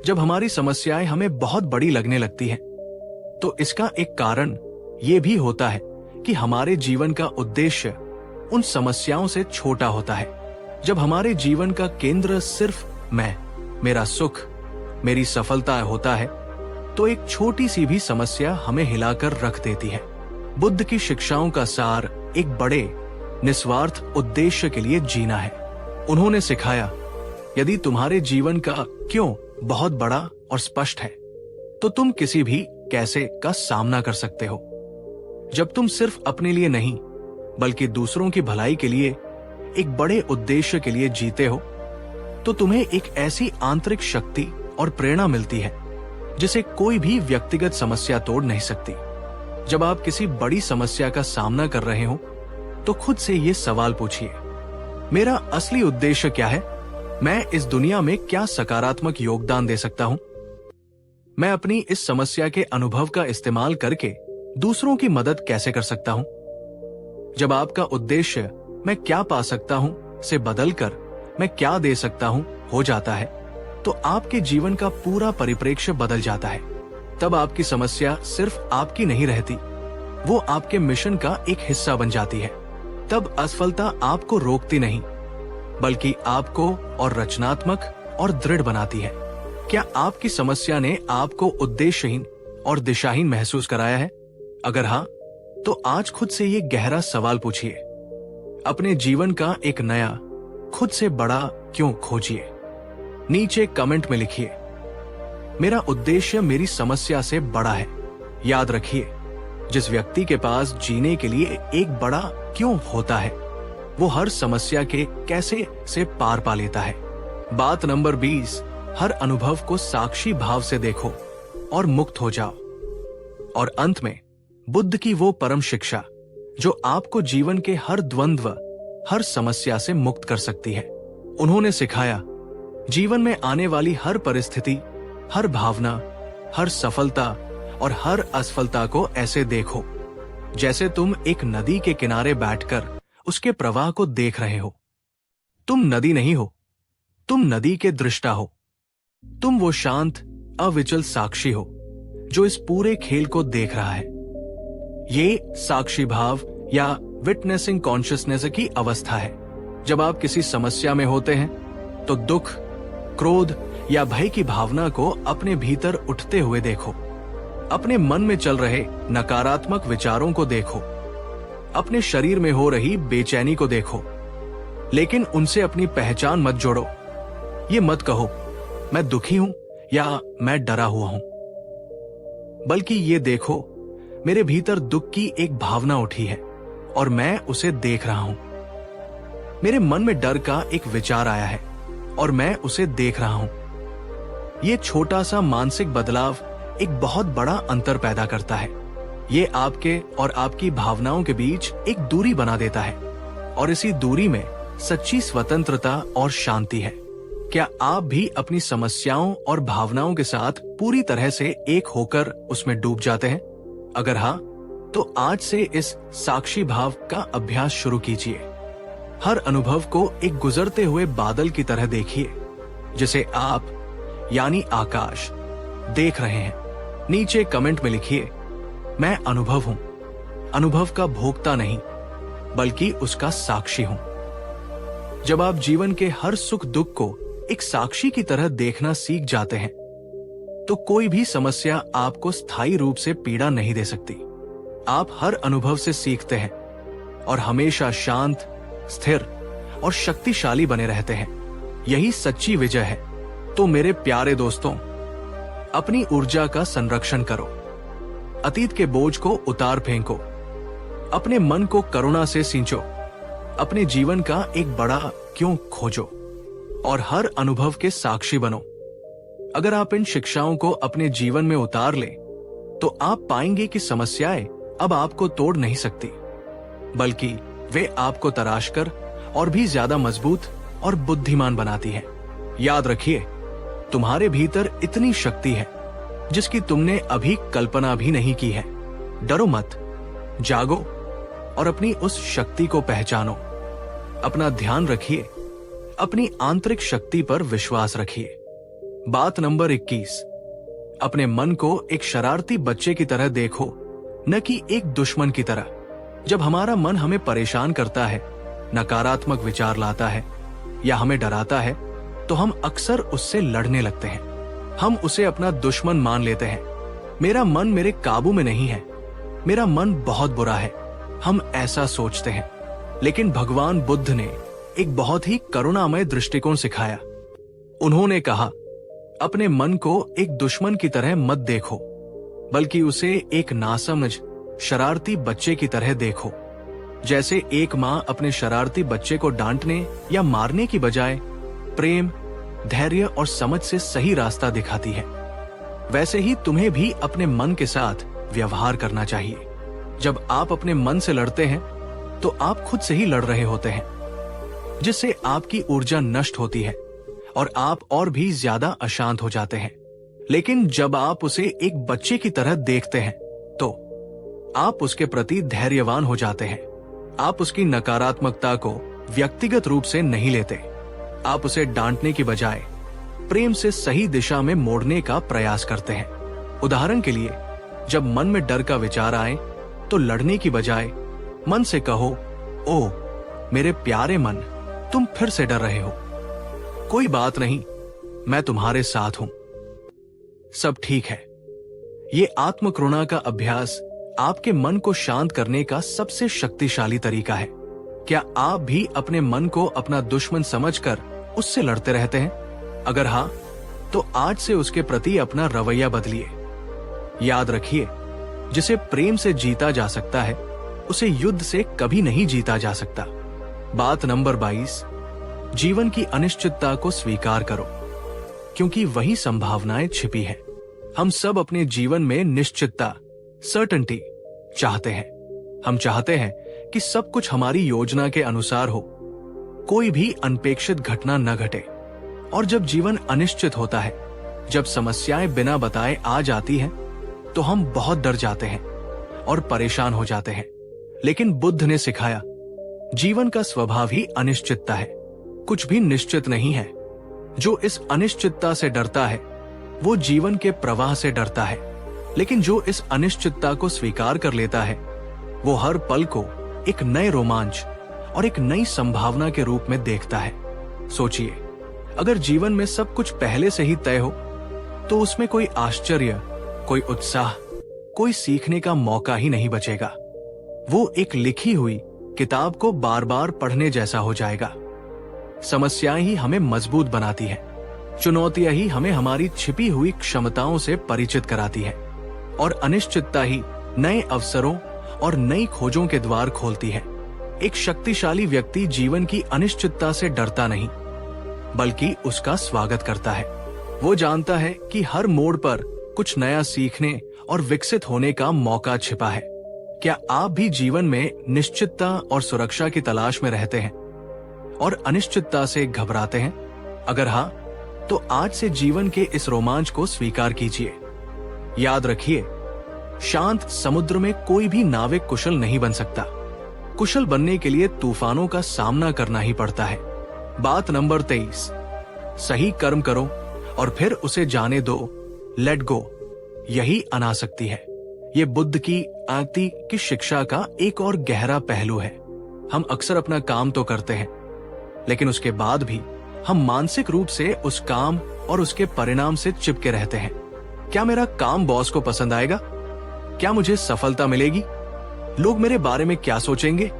जब हमारी समस्याएं हमें बहुत बड़ी लगने लगती हैं, तो इसका एक कारण यह भी होता है कि हमारे जीवन का उद्देश्य उन समस्याओं से छोटा होता है। जब हमारे जीवन का केंद्र सिर्फ मैं, मेरा सुख, मेरी सफलता होता है, तो एक छोटी सी भी समस्या हमें हिलाकर रख देती है। बुद्ध की शिक्षाओं का सार एक बड़े निस्वार्थ उद्देश्य के लिए जीना है। उन्होंने सिखाया, यदि तुम्हारे जीवन का क्यों बहुत बड़ा और स्पष्ट है, तो तुम किसी भी कैसे का सामना कर सकते हो। जब तुम सिर्फ अपने लिए नहीं, बल्कि दूसरों की भलाई के लिए, एक बड़े उद्देश्य के लिए जीते हो, तो तुम्हें एक ऐसी आंतरिक शक्ति और प्रेरणा मिलती है जिसे कोई भी व्यक्तिगत समस्या तोड़ नहीं सकती। जब आप किसी बड़ी समस्या का सामना कर रहे हो, तो खुद से ये सवाल पूछिए, मेरा असली उद्देश्य क्या है? मैं इस दुनिया में क्या सकारात्मक योगदान दे सकता हूं? मैं अपनी इस समस्या के अनुभव का इस्तेमाल करके दूसरों की मदद कैसे कर सकता हूं? जब आपका उद्देश्य मैं क्या पा सकता हूं से बदलकर मैं क्या दे सकता हूं हो जाता है, तो आपके जीवन का पूरा परिप्रेक्ष्य बदल जाता है। तब आपकी समस्या सिर्फ आपकी नहीं रहती, वो आपके मिशन का एक हिस्सा बन जाती है। तब असफलता आपको रोकती नहीं, बल्कि आपको और रचनात्मक और दृढ़ बनाती है। क्या आपकी समस्या ने आपको उद्देश्यहीन और दिशाहीन महसूस कराया है? अगर हाँ, तो आज खुद से ये गहरा सवाल पूछिए। अपने जीवन का एक नया, खुद से बड़ा क्यों खोजिए। नीचे कमेंट में लिखिए, मेरा उद्देश्य मेरी समस्या से बड़ा है। याद रखिए, जिस व्यक्ति के पास जीने के लिए एक बड़ा क्यों होता है, वो हर समस्या के कैसे से पार पा लेता है। बात नंबर 20, हर अनुभव को साक्षी भाव से देखो और मुक्त हो जाओ। और अंत में बुद्ध की वो परम शिक्षा जो आपको जीवन के हर द्वंद्व, हर समस्या से मुक्त कर सकती है। उन्होंने सिखाया, जीवन में आने वाली हर परिस्थिति, हर भावना, हर सफलता और हर असफलता को ऐसे देखो जैसे तुम एक नदी के किनारे बैठकर उसके प्रवाह को देख रहे हो। तुम नदी नहीं हो, तुम नदी के दृष्टा हो। तुम वो शांत, अविचल साक्षी हो जो इस पूरे खेल को देख रहा है। ये साक्षी भाव या विटनेसिंग कॉन्शियसनेस की अवस्था है। जब आप किसी समस्या में होते हैं, तो दुख, क्रोध या भय की भावना को अपने भीतर उठते हुए देखो। अपने मन में चल रहे नकारात्मक विचारों को देखो। अपने शरीर में हो रही बेचैनी को देखो, लेकिन उनसे अपनी पहचान मत जोड़ो। ये मत कहो, मैं दुखी हूं या मैं डरा हुआ हूं, बल्कि ये देखो, मेरे भीतर दुख की एक भावना उठी है और मैं उसे देख रहा हूं। मेरे मन में डर का एक विचार आया है और मैं उसे देख रहा हूं। ये छोटा सा मानसिक बदलाव एक बहुत बड़ा अंतर पैदा करता है। ये आपके और आपकी भावनाओं के बीच एक दूरी बना देता है, और इसी दूरी में सच्ची स्वतंत्रता और शांति है। क्या आप भी अपनी समस्याओं और भावनाओं के साथ पूरी तरह से एक होकर उसमें डूब जाते हैं? अगर हाँ, तो आज से इस साक्षी भाव का अभ्यास शुरू कीजिए। हर अनुभव को एक गुजरते हुए बादल की तरह देखिए, जिसे आप यानी आकाश देख रहे हैं। नीचे कमेंट में लिखिए, मैं अनुभव हूं, अनुभव का भोक्ता नहीं, बल्कि उसका साक्षी हूं। जब आप जीवन के हर सुख दुख को एक साक्षी की तरह देखना सीख जाते हैं, तो कोई भी समस्या आपको स्थायी रूप से पीड़ा नहीं दे सकती। आप हर अनुभव से सीखते हैं और हमेशा शांत, स्थिर और शक्तिशाली बने रहते हैं। यही सच्ची विजय है। तो मेरे प्यारे दोस्तों, अपनी ऊर्जा का संरक्षण करो, अतीत के बोझ को उतार फेंको, अपने मन को करुणा से सींचो, अपने जीवन का एक बड़ा क्यों खोजो और हर अनुभव के साक्षी बनो। अगर आप इन शिक्षाओं को अपने जीवन में उतार लें, तो आप पाएंगे कि समस्याएं अब आपको तोड़ नहीं सकती, बल्कि वे आपको तराशकर और भी ज्यादा मजबूत और बुद्धिमान बनाती है। याद रखिए, तुम्हारे भीतर इतनी शक्ति है जिसकी तुमने अभी कल्पना भी नहीं की है। डरो मत, जागो और अपनी उस शक्ति को पहचानो। अपना ध्यान रखिए, अपनी आंतरिक शक्ति पर विश्वास रखिए। बात नंबर 21, अपने मन को एक शरारती बच्चे की तरह देखो, न कि एक दुश्मन की तरह। जब हमारा मन हमें परेशान करता है, नकारात्मक विचार लाता है या हमें डराता है, तो हम अक्सर उससे लड़ने लगते हैं। हम उसे अपना दुश्मन मान लेते हैं। मेरा मन मेरे काबू में नहीं है, मेरा मन बहुत बुरा है, हम ऐसा सोचते हैं। लेकिन भगवान बुद्ध ने एक बहुत ही करुणामय दृष्टिकोण सिखाया। उन्होंने कहा, अपने मन को एक दुश्मन की तरह मत देखो, बल्कि उसे एक नासमझ शरारती बच्चे की तरह देखो। जैसे एक माँ अपने शरारती बच्चे को डांटने या मारने की बजाय प्रेम, धैर्य और समझ से सही रास्ता दिखाती है, वैसे ही तुम्हें भी अपने मन के साथ व्यवहार करना चाहिए। जब आप अपने मन से लड़ते हैं तो आप खुद से ही लड़ रहे होते हैं, जिससे आपकी ऊर्जा नष्ट होती है और आप और भी ज्यादा अशांत हो जाते हैं। लेकिन जब आप उसे एक बच्चे की तरह देखते हैं तो आप उसके प्रति धैर्यवान हो जाते हैं। आप उसकी नकारात्मकता को व्यक्तिगत रूप से नहीं लेते। आप उसे डांटने की बजाय प्रेम से सही दिशा में मोड़ने का प्रयास करते हैं। उदाहरण के लिए, जब मन में डर का विचार आए तो लड़ने की बजाय मन से कहो, ओ मेरे प्यारे मन, तुम फिर से डर रहे हो, कोई बात नहीं, मैं तुम्हारे साथ हूं, सब ठीक है। ये आत्मकरुणा का अभ्यास आपके मन को शांत करने का सबसे शक्तिशाली तरीका है। क्या आप भी अपने मन को अपना दुश्मन समझकर उससे लड़ते रहते हैं? अगर हाँ, तो आज से उसके प्रति अपना रवैया बदलिए। याद रखिए, जिसे प्रेम से जीता जा सकता है, उसे युद्ध से कभी नहीं जीता जा सकता। बात नंबर 22, जीवन की अनिश्चितता को स्वीकार करो, क्योंकि वही संभावनाएं छिपी हैं। हम सब अपने जीवन में निश्चितता, सर्टेनिटी चाहते हैं। हम चाहते हैं कि सब कुछ हमारी योजना के अनुसार हो, कोई भी अनपेक्षित घटना न घटे। और जब जीवन अनिश्चित होता है, जब समस्याएं बिना बताए आ जाती हैं, तो हम बहुत डर जाते हैं और परेशान हो जाते हैं। लेकिन बुद्ध ने सिखाया, जीवन का स्वभाव ही अनिश्चितता है, कुछ भी निश्चित नहीं है। जो इस अनिश्चितता से डरता है वो जीवन के प्रवाह से डरता है, लेकिन जो इस अनिश्चितता को स्वीकार कर लेता है वो हर पल को एक नए रोमांच और एक नई संभावना के रूप में देखता है। सोचिए, अगर जीवन में सब कुछ पहले से ही तय हो तो उसमें कोई आश्चर्य, कोई उत्साह, कोई सीखने का मौका ही नहीं बचेगा। वो एक लिखी हुई किताब को बार बार पढ़ने जैसा हो जाएगा। समस्याएं ही हमें मजबूत बनाती है, चुनौतियां ही हमें हमारी छिपी हुई क्षमताओं से परिचित कराती है, और अनिश्चितता ही नए अवसरों और नई खोजों के द्वार खोलती है। एक शक्तिशाली व्यक्ति जीवन की अनिश्चितता से डरता नहीं, बल्कि उसका स्वागत करता है। वो जानता है कि हर मोड़ पर कुछ नया सीखने और विकसित होने का मौका छिपा है। क्या आप भी जीवन में निश्चितता और सुरक्षा की तलाश में रहते हैं और अनिश्चितता से घबराते हैं? अगर हाँ, तो आज से जीवन के इस रोमांच को स्वीकार कीजिए। याद रखिए, शांत समुद्र में कोई भी नाविक कुशल नहीं बन सकता। कुशल बनने के लिए तूफानों का सामना करना ही पड़ता है। बात नंबर 23, सही कर्म करो और फिर उसे जाने दो, लेट गो। यही अनासक्ति है। ये बुद्ध की आक्ति की शिक्षा का एक और गहरा पहलू है। हम अक्सर अपना काम तो करते हैं, लेकिन उसके बाद भी हम मानसिक रूप से उस काम और उसके परिणाम से चिपके रहते हैं। क्या मेरा काम बॉस को पसंद आएगा? क्या मुझे सफलता मिलेगी? लोग मेरे बारे में क्या सोचेंगे?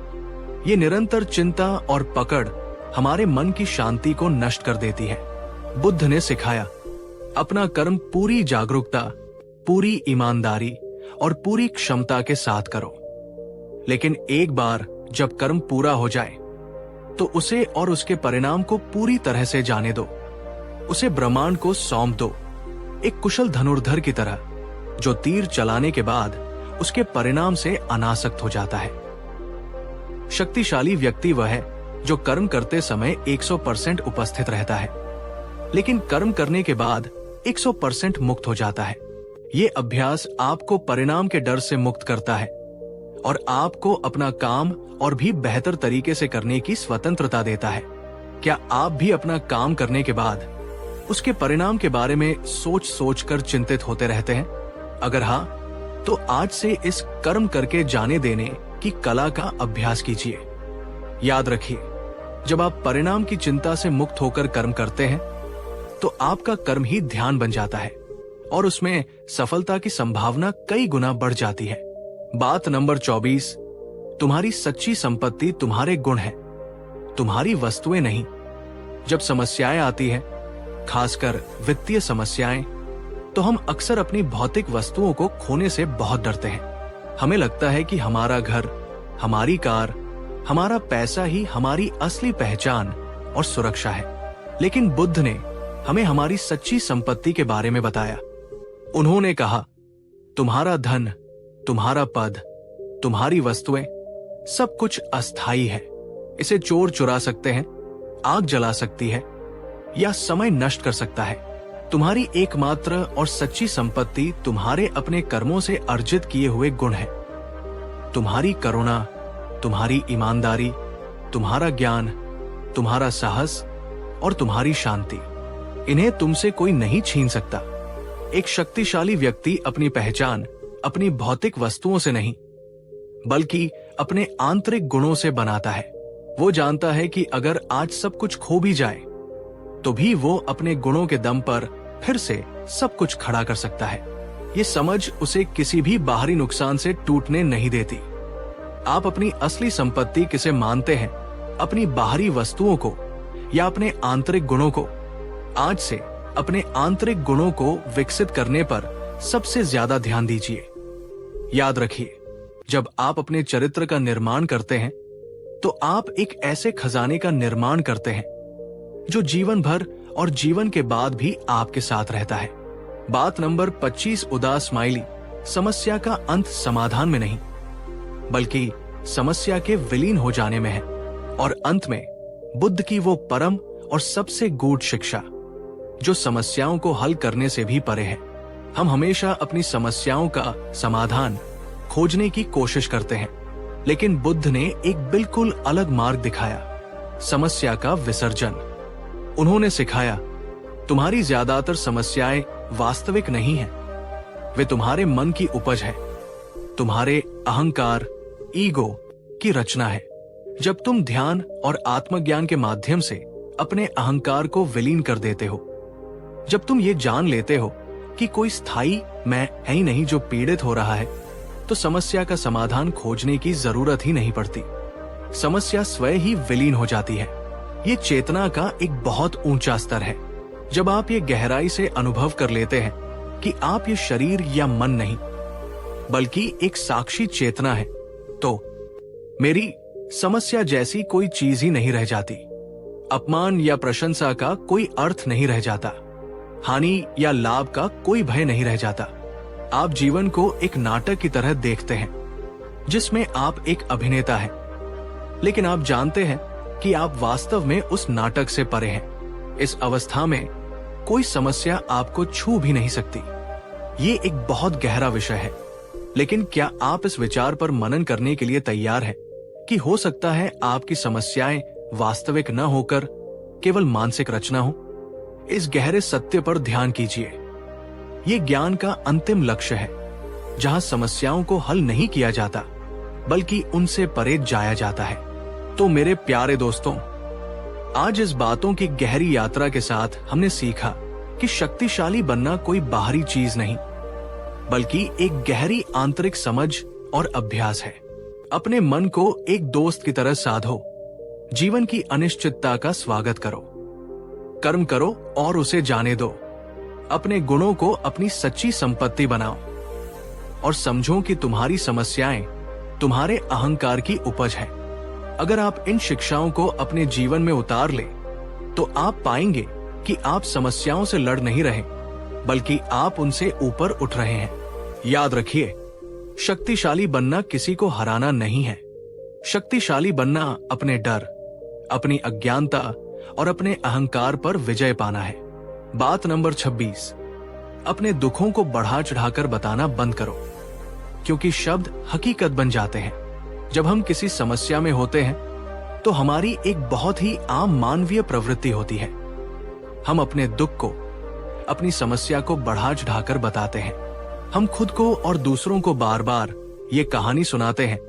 ये निरंतर चिंता और पकड़ हमारे मन की शांति को नष्ट कर देती है। बुद्ध ने सिखाया, अपना कर्म पूरी जागरूकता, पूरी ईमानदारी और पूरी क्षमता के साथ करो। लेकिन एक बार जब कर्म पूरा हो जाए तो उसे और उसके परिणाम को पूरी तरह से जाने दो। उसे ब्रह्मांड को सौंप दो, एक कुशल धनुर्धर की तरह, जो तीर चलाने के बाद उसके परिणाम से अनासक्त हो जाता है। शक्तिशाली व्यक्ति वह है जो कर्म करते समय 100% उपस्थित रहता है, लेकिन कर्म करने के बाद 100% मुक्त हो जाता है। ये अभ्यास आपको परिणाम के डर से मुक्त करता है और आपको अपना काम और भी बेहतर तरीके से करने की स्वतंत्रता देता है। क्या आप भी अपना काम करने के बाद उसके परिणाम के बारे में सोच सोच कर चिंतित होते रहते हैं? अगर हाँ, तो आज से इस कर्म करके जाने देने की कला का अभ्यास कीजिए। याद रखिए, जब आप परिणाम की चिंता से मुक्त होकर कर्म करते हैं तो आपका कर्म ही ध्यान बन जाता है और उसमें सफलता की संभावना कई गुना बढ़ जाती है। बात नंबर 24, तुम्हारी सच्ची संपत्ति तुम्हारे गुण हैं, तुम्हारी वस्तुएं नहीं। जब समस्याएं आती हैं, खासकर वित्तीय समस्याएं, तो हम अक्सर अपनी भौतिक वस्तुओं को खोने से बहुत डरते हैं। हमें लगता है कि हमारा घर, हमारी कार, हमारा पैसा ही हमारी असली पहचान और सुरक्षा है। लेकिन बुद्ध ने हमें हमारी सच्ची संपत्ति के बारे में बताया। उन्होंने कहा, तुम्हारा धन, तुम्हारा पद, तुम्हारी वस्तुएं, सब कुछ अस्थाई है। इसे चोर चुरा सकते हैं, आग जला सकती है या समय नष्ट कर सकता है। तुम्हारी एकमात्र और सच्ची संपत्ति तुम्हारे अपने कर्मों से अर्जित किए हुए गुण है। तुम्हारी करुणा, तुम्हारी ईमानदारी, तुम्हारा ज्ञान, तुम्हारा साहस और तुम्हारी शांति, इन्हें तुमसे कोई नहीं छीन सकता। एक शक्तिशाली व्यक्ति अपनी पहचान अपनी भौतिक वस्तुओं से नहीं, बल्कि अपने आंतरिक गुणों से बनाता है। वो जानता है कि अगर आज सब कुछ खो भी जाए तो भी वो अपने गुणों के दम पर फिर से सब कुछ खड़ा कर सकता है। ये समझ उसे किसी भी बाहरी नुकसान से टूटने नहीं देती। आप अपनी असली संपत्ति किसे मानते हैं, अपनी बाहरी वस्तुओं को या अपने आंतरिक गुणों को? आज से अपने आंतरिक गुणों को विकसित करने पर सबसे ज्यादा ध्यान दीजिए। याद रखिए, जब आप अपने चरित्र का निर्माण करते हैं तो आप एक ऐसे खजाने का निर्माण करते हैं जो जीवन भर और जीवन के बाद भी आपके साथ रहता है। बात नंबर 25, उदास स्माइली। समस्या का अंत समाधान में नहीं, बल्कि समस्या के विलीन हो जाने में है। और अंत में बुद्ध की वो परम और सबसे गूढ़ शिक्षा जो समस्याओं को हल करने से भी परे है। हम हमेशा अपनी समस्याओं का समाधान खोजने की कोशिश करते हैं, लेकिन बुद्ध ने एक बिल्कुल अलग मार्ग दिखाया, समस्या का विसर्जन। उन्होंने सिखाया, तुम्हारी ज्यादातर समस्याएं वास्तविक नहीं हैं, वे तुम्हारे मन की उपज है, तुम्हारे अहंकार, ईगो की रचना है। जब तुम ध्यान और आत्मज्ञान के माध्यम से अपने अहंकार को विलीन कर देते हो, जब तुम ये जान लेते हो कि कोई स्थायी मैं है ही नहीं जो पीड़ित हो रहा है, तो समस्या का समाधान खोजने की जरूरत ही नहीं पड़ती। समस्या स्वयं ही विलीन हो जाती है। ये चेतना का एक बहुत ऊंचा स्तर है। जब आप ये गहराई से अनुभव कर लेते हैं कि आप ये शरीर या मन नहीं, बल्कि एक साक्षी चेतना है, तो मेरी समस्या जैसी कोई चीज ही नहीं रह जाती। अपमान या प्रशंसा का कोई अर्थ नहीं रह जाता। हानि या लाभ का कोई भय नहीं रह जाता। आप जीवन को एक नाटक की तरह देखते हैं जिसमें आप एक अभिनेता हैं, लेकिन आप जानते हैं कि आप वास्तव में उस नाटक से परे हैं। इस अवस्था में कोई समस्या आपको छू भी नहीं सकती। ये एक बहुत गहरा विषय है, लेकिन क्या आप इस विचार पर मनन करने के लिए तैयार हैं कि हो सकता है आपकी समस्याएं वास्तविक न होकर केवल मानसिक रचना हो? इस गहरे सत्य पर ध्यान कीजिए। ये ज्ञान का अंतिम लक्ष्य है, जहां समस्याओं को हल नहीं किया जाता, बल्कि उनसे परे जाया जाता है। तो मेरे प्यारे दोस्तों, आज इस बातों की गहरी यात्रा के साथ हमने सीखा कि शक्तिशाली बनना कोई बाहरी चीज नहीं, बल्कि एक गहरी आंतरिक समझ और अभ्यास है। अपने मन को एक दोस्त की तरह साधो, जीवन की अनिश्चितता का स्वागत करो, कर्म करो और उसे जाने दो। अपने गुणों को अपनी सच्ची संपत्ति बनाओ और समझो कि तुम्हारी समस्याएं तुम्हारे अहंकार की उपज है। अगर आप इन शिक्षाओं को अपने जीवन में उतार ले, तो आप पाएंगे कि आप समस्याओं से लड़ नहीं रहे, बल्कि आप उनसे ऊपर उठ रहे हैं। याद रखिए, शक्तिशाली बनना किसी को हराना नहीं है। शक्तिशाली बनना अपने डर, अपनी अज्ञानता और अपने अहंकार पर विजय पाना है। बात नंबर 26, अपने दुखों को बढ़ा चढ़ाकर बताना बंद करो, क्योंकि शब्द हकीकत बन जाते हैं। जब हम किसी समस्या में होते हैं तो हमारी एक बहुत ही आम मानवीय प्रवृत्ति होती है। हम अपने दुख को, अपनी समस्या को बढ़ा चढ़ाकर बताते हैं। हम खुद को और दूसरों को बार बार ये कहानी सुनाते हैं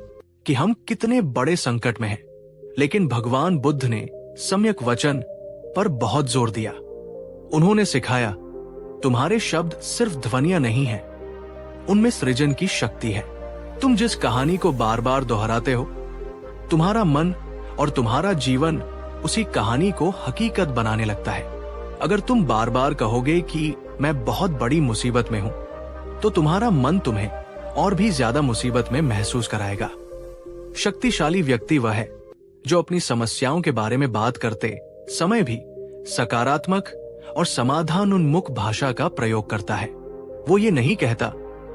कि हम कितने बड़े संकट में हैं। लेकिन भगवान बुद्ध ने सम्यक वचन पर बहुत जोर दिया। उन्होंने सिखाया, तुम्हारे शब्द सिर्फ ध्वनियां नहीं हैं, उनमें सृजन की शक्ति है। तुम जिस कहानी को बार बार दोहराते हो, तुम्हारा मन और तुम्हारा जीवन उसी कहानी को हकीकत बनाने लगता है। अगर तुम बार बार कहोगे कि मैं बहुत बड़ी मुसीबत में हूं, तो तुम्हारा मन तुम्हें और भी ज्यादा मुसीबत में महसूस कराएगा। शक्तिशाली व्यक्ति वह है जो अपनी समस्याओं के बारे में बात करते समय भी सकारात्मक और समाधान उन्मुख भाषा का प्रयोग करता है। वो ये नहीं कहता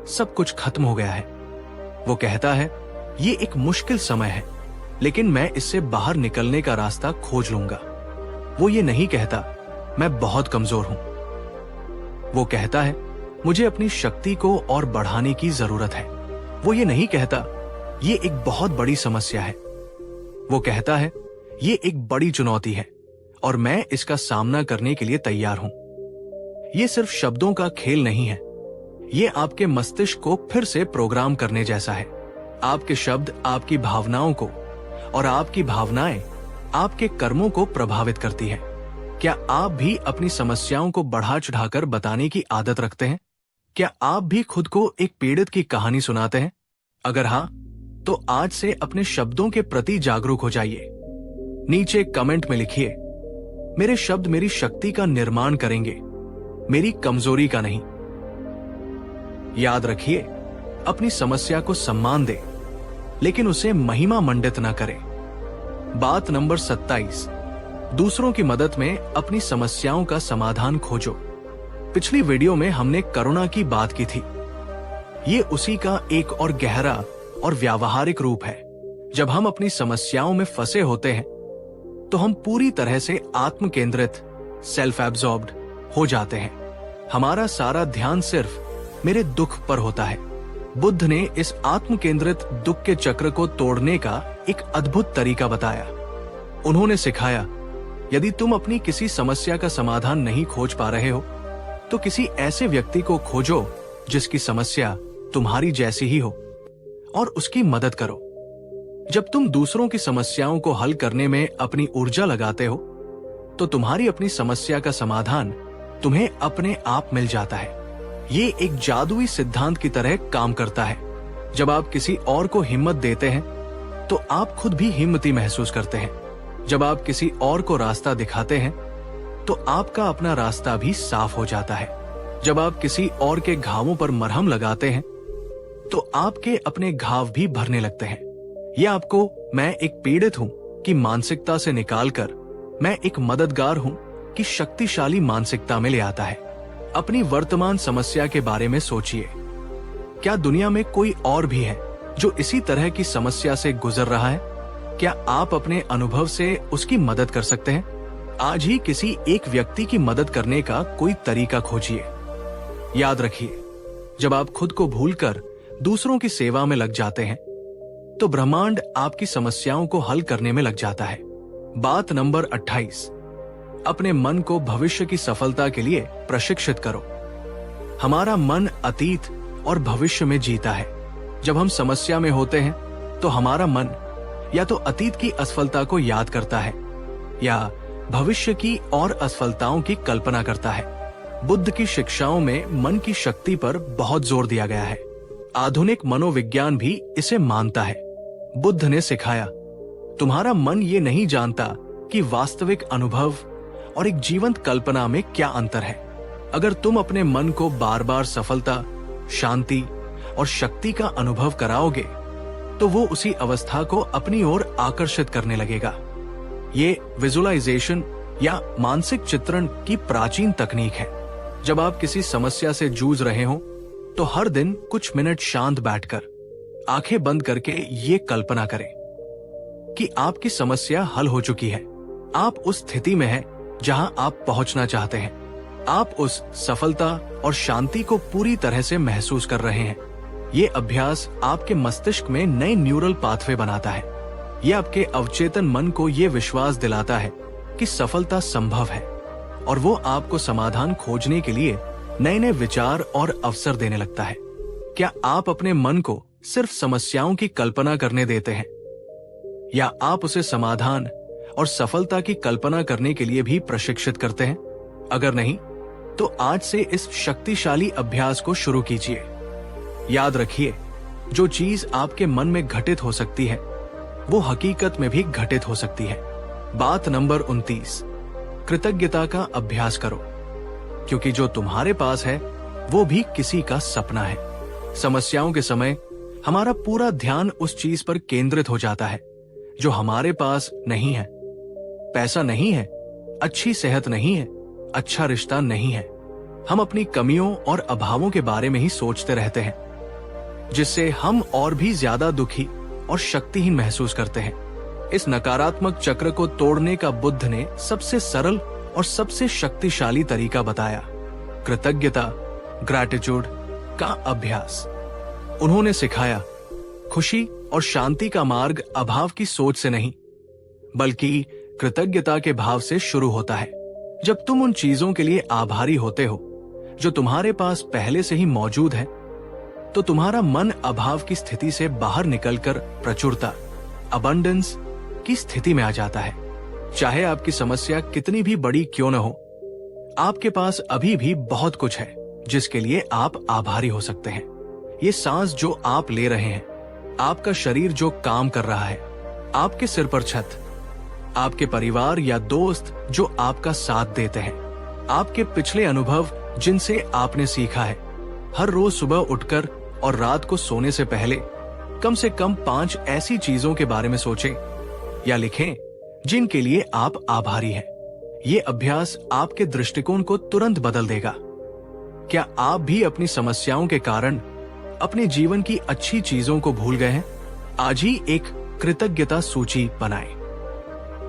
सब कुछ खत्म हो गया है, वो कहता है ये एक मुश्किल समय है, लेकिन मैं इससे बाहर निकलने का रास्ता खोज लूंगा। वो ये नहीं कहता मैं बहुत कमजोर हूं, वो कहता है मुझे अपनी शक्ति को और बढ़ाने की जरूरत है। वो ये नहीं कहता ये एक बहुत बड़ी समस्या है, वो कहता है ये एक बड़ी चुनौती है और मैं इसका सामना करने के लिए तैयार हूं। ये सिर्फ शब्दों का खेल नहीं है, ये आपके मस्तिष्क को फिर से प्रोग्राम करने जैसा है। आपके शब्द आपकी भावनाओं को और आपकी भावनाएं आपके कर्मों को प्रभावित करती है। क्या आप भी अपनी समस्याओं को बढ़ा चढ़ाकर बताने की आदत रखते हैं? क्या आप भी खुद को एक पीड़ित की कहानी सुनाते हैं? अगर हां, तो आज से अपने शब्दों के प्रति जागरूक हो जाइए। नीचे कमेंट में लिखिए, मेरे शब्द मेरी शक्ति का निर्माण करेंगे, मेरी कमजोरी का नहीं। याद रखिए, अपनी समस्या को सम्मान दे, लेकिन उसे महिमा मंडित न करें। बात नंबर 27, दूसरों की मदद में अपनी समस्याओं का समाधान खोजो। पिछली वीडियो में हमने करुणा की बात की थी। ये उसी का एक और गहरा और व्यावहारिक रूप है। जब हम अपनी समस्याओं में फंसे होते हैं, तो हम पूरी तरह से आत्म केंद्रित, सेल्फ एब्जॉर्ब्ड हो जाते हैं। हमारा सारा ध्यान सिर्फ मेरे दुख पर होता है। बुद्ध ने इस आत्म केंद्रित दुख के चक्र को तोड़ने का एक अद्भुत तरीका बताया। उन्होंने सिखाया, यदि तुम अपनी किसी समस्या का समाधान नहीं खोज पा रहे हो, तो किसी ऐसे व्यक्ति को खोजो जिसकी समस्या तुम्हारी जैसी ही हो और उसकी मदद करो। जब तुम दूसरों की समस्याओं को हल करने में अपनी ऊर्जा लगाते हो, तो तुम्हारी अपनी समस्या का समाधान तुम्हें अपने आप मिल जाता है। ये एक जादुई सिद्धांत की तरह काम करता है। जब आप किसी और को हिम्मत देते हैं, तो आप खुद भी हिम्मती महसूस करते हैं। जब आप किसी और को रास्ता दिखाते हैं, तो आपका अपना रास्ता भी साफ हो जाता है। जब आप किसी और के घावों पर मरहम लगाते हैं, तो आपके अपने घाव भी भरने लगते हैं। यह आपको मैं एक पीड़ित हूं की मानसिकता से निकालकर मैं एक मददगार हूं की शक्तिशाली मानसिकता में ले आता है। अपनी वर्तमान समस्या के बारे में सोचिए। क्या दुनिया में कोई और भी है जो इसी तरह की समस्या से गुजर रहा है? क्या आप अपने अनुभव से उसकी मदद कर सकते हैं? आज ही किसी एक व्यक्ति की मदद करने का कोई तरीका खोजिए। याद रखिए, जब आप खुद को भूलकर दूसरों की सेवा में लग जाते हैं, तो ब्रह्मांड आपकी समस्याओं को हल करने में लग जाता है। बात नंबर 28, अपने मन को भविष्य की सफलता के लिए प्रशिक्षित करो। हमारा मन अतीत और भविष्य में जीता है। जब हम समस्या में होते हैं, तो हमारा मन या तो अतीत की असफलता को याद करता है या भविष्य की और असफलताओं की कल्पना करता है। बुद्ध की शिक्षाओं में मन की शक्ति पर बहुत जोर दिया गया है। आधुनिक मनोविज्ञान भी इसे मानता है। बुद्ध ने सिखाया, तुम्हारा मन ये नहीं जानता कि वास्तविक अनुभव और एक जीवंत कल्पना में क्या अंतर है। अगर तुम अपने मन को बार बार सफलता, शांति और शक्ति का अनुभव कराओगे, तो वो उसी अवस्था को अपनी ओर आकर्षित करने लगेगा। ये विजुअलाइजेशन या मानसिक चित्रण की प्राचीन तकनीक है। जब आप किसी समस्या से जूझ रहे हो, तो हर दिन कुछ मिनट शांत बैठकर आंखें बंद करके ये कल्पना करें कि आपकी समस्या हल हो चुकी है। आप उस स्थिति में हैं जहां आप पहुंचना चाहते हैं। आप उस सफलता और शांति को पूरी तरह से महसूस कर रहे हैं। ये अभ्यास आपके मस्तिष्क में नए न्यूरल पाथवे बनाता है। ये आपके अवचेतन मन को ये विश्वास दिलाता है कि सफलता संभव है, और वो आपको समाधान खोजने के लिए नए नए विचार और अवसर देने लगता है। क्या आप अपने मन को सिर्फ समस्याओं की कल्पना करने देते हैं, या आप उसे समाधान और सफलता की कल्पना करने के लिए भी प्रशिक्षित करते हैं? अगर नहीं, तो आज से इस शक्तिशाली अभ्यास को शुरू कीजिए। याद रखिए, जो चीज आपके मन में घटित हो सकती है, वो हकीकत में भी घटित हो सकती है। बात नंबर 29, कृतज्ञता का अभ्यास करो, क्योंकि जो तुम्हारे पास है वो भी किसी का सपना है। समस्याओं के समय हमारा पूरा ध्यान उस चीज पर केंद्रित हो जाता है जो हमारे पास नहीं है। पैसा नहीं है, अच्छी सेहत नहीं है, अच्छा रिश्ता नहीं है। हम अपनी कमियों और अभावों के बारे में ही सोचते रहते हैं, जिससे हम और भी ज्यादा दुखी और शक्तिहीन महसूस करते हैं। इस नकारात्मक चक्र को तोड़ने का बुद्ध ने सबसे सरल और सबसे शक्तिशाली तरीका बताया, कृतज्ञता, ग्रैटिट्यूड का अभ्यास। उन्होंने सिखाया, खुशी और शांति का मार्ग अभाव की सोच से नहीं, बल्कि कृतज्ञता के भाव से शुरू होता है। जब तुम उन चीजों के लिए आभारी होते हो जो तुम्हारे पास पहले से ही मौजूद है, तो तुम्हारा मन अभाव की स्थिति से बाहर निकलकर प्रचुरता, अबंडेंस की स्थिति में आ जाता है। चाहे आपकी समस्या कितनी भी बड़ी क्यों न हो, आपके पास अभी भी बहुत कुछ है जिसके लिए आप आभारी हो सकते हैं। ये सांस जो आप ले रहे हैं, आपका शरीर जो काम कर रहा है, आपके सिर पर छत, आपके परिवार या दोस्त जो आपका साथ देते हैं, आपके पिछले अनुभव जिनसे आपने सीखा है। हर रोज सुबह उठकर और रात को सोने से पहले कम से कम 5 ऐसी चीजों के बारे में सोचें या लिखें जिनके लिए आप आभारी हैं। ये अभ्यास आपके दृष्टिकोण को तुरंत बदल देगा। क्या आप भी अपनी समस्याओं के कारण अपने जीवन की अच्छी चीजों को भूल गए हैं? आज ही एक कृतज्ञता सूची बनाएं।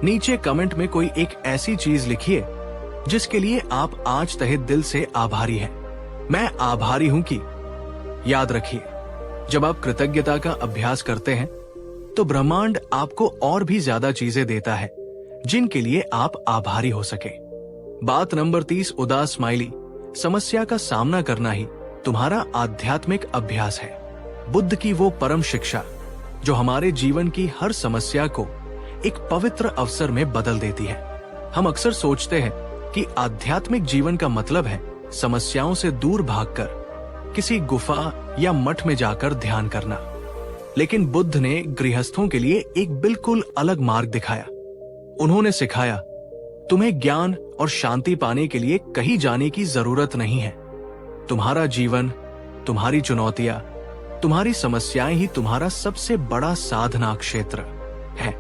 नीचे कमेंट में कोई एक ऐसी चीज लिखिए जिसके लिए आप आज तहे दिल से आभारी हैं। मैं आभारी हूं कि। याद रखिए, जब आप कृतज्ञता का अभ्यास करते हैं तो ब्रह्मांड आपको और भी ज्यादा चीजें देता है जिनके लिए आप आभारी हो सके। बात नंबर 30, उदास स्माइली। समस्या का सामना करना ही तुम्हारा आध्यात्मिक अभ्यास है। बुद्ध की वो परम शिक्षा जो हमारे जीवन की हर समस्या को एक पवित्र अवसर में बदल देती है। हम अक्सर सोचते हैं कि आध्यात्मिक जीवन का मतलब है समस्याओं से दूर भागकर किसी गुफा या मठ में जाकर ध्यान करना, लेकिन बुद्ध ने गृहस्थों के लिए एक बिल्कुल अलग मार्ग दिखाया। उन्होंने सिखाया, तुम्हें ज्ञान और शांति पाने के लिए कहीं जाने की जरूरत नहीं है। तुम्हारा जीवन, तुम्हारी चुनौतियां, तुम्हारी समस्याएं ही तुम्हारा सबसे बड़ा साधना क्षेत्र है।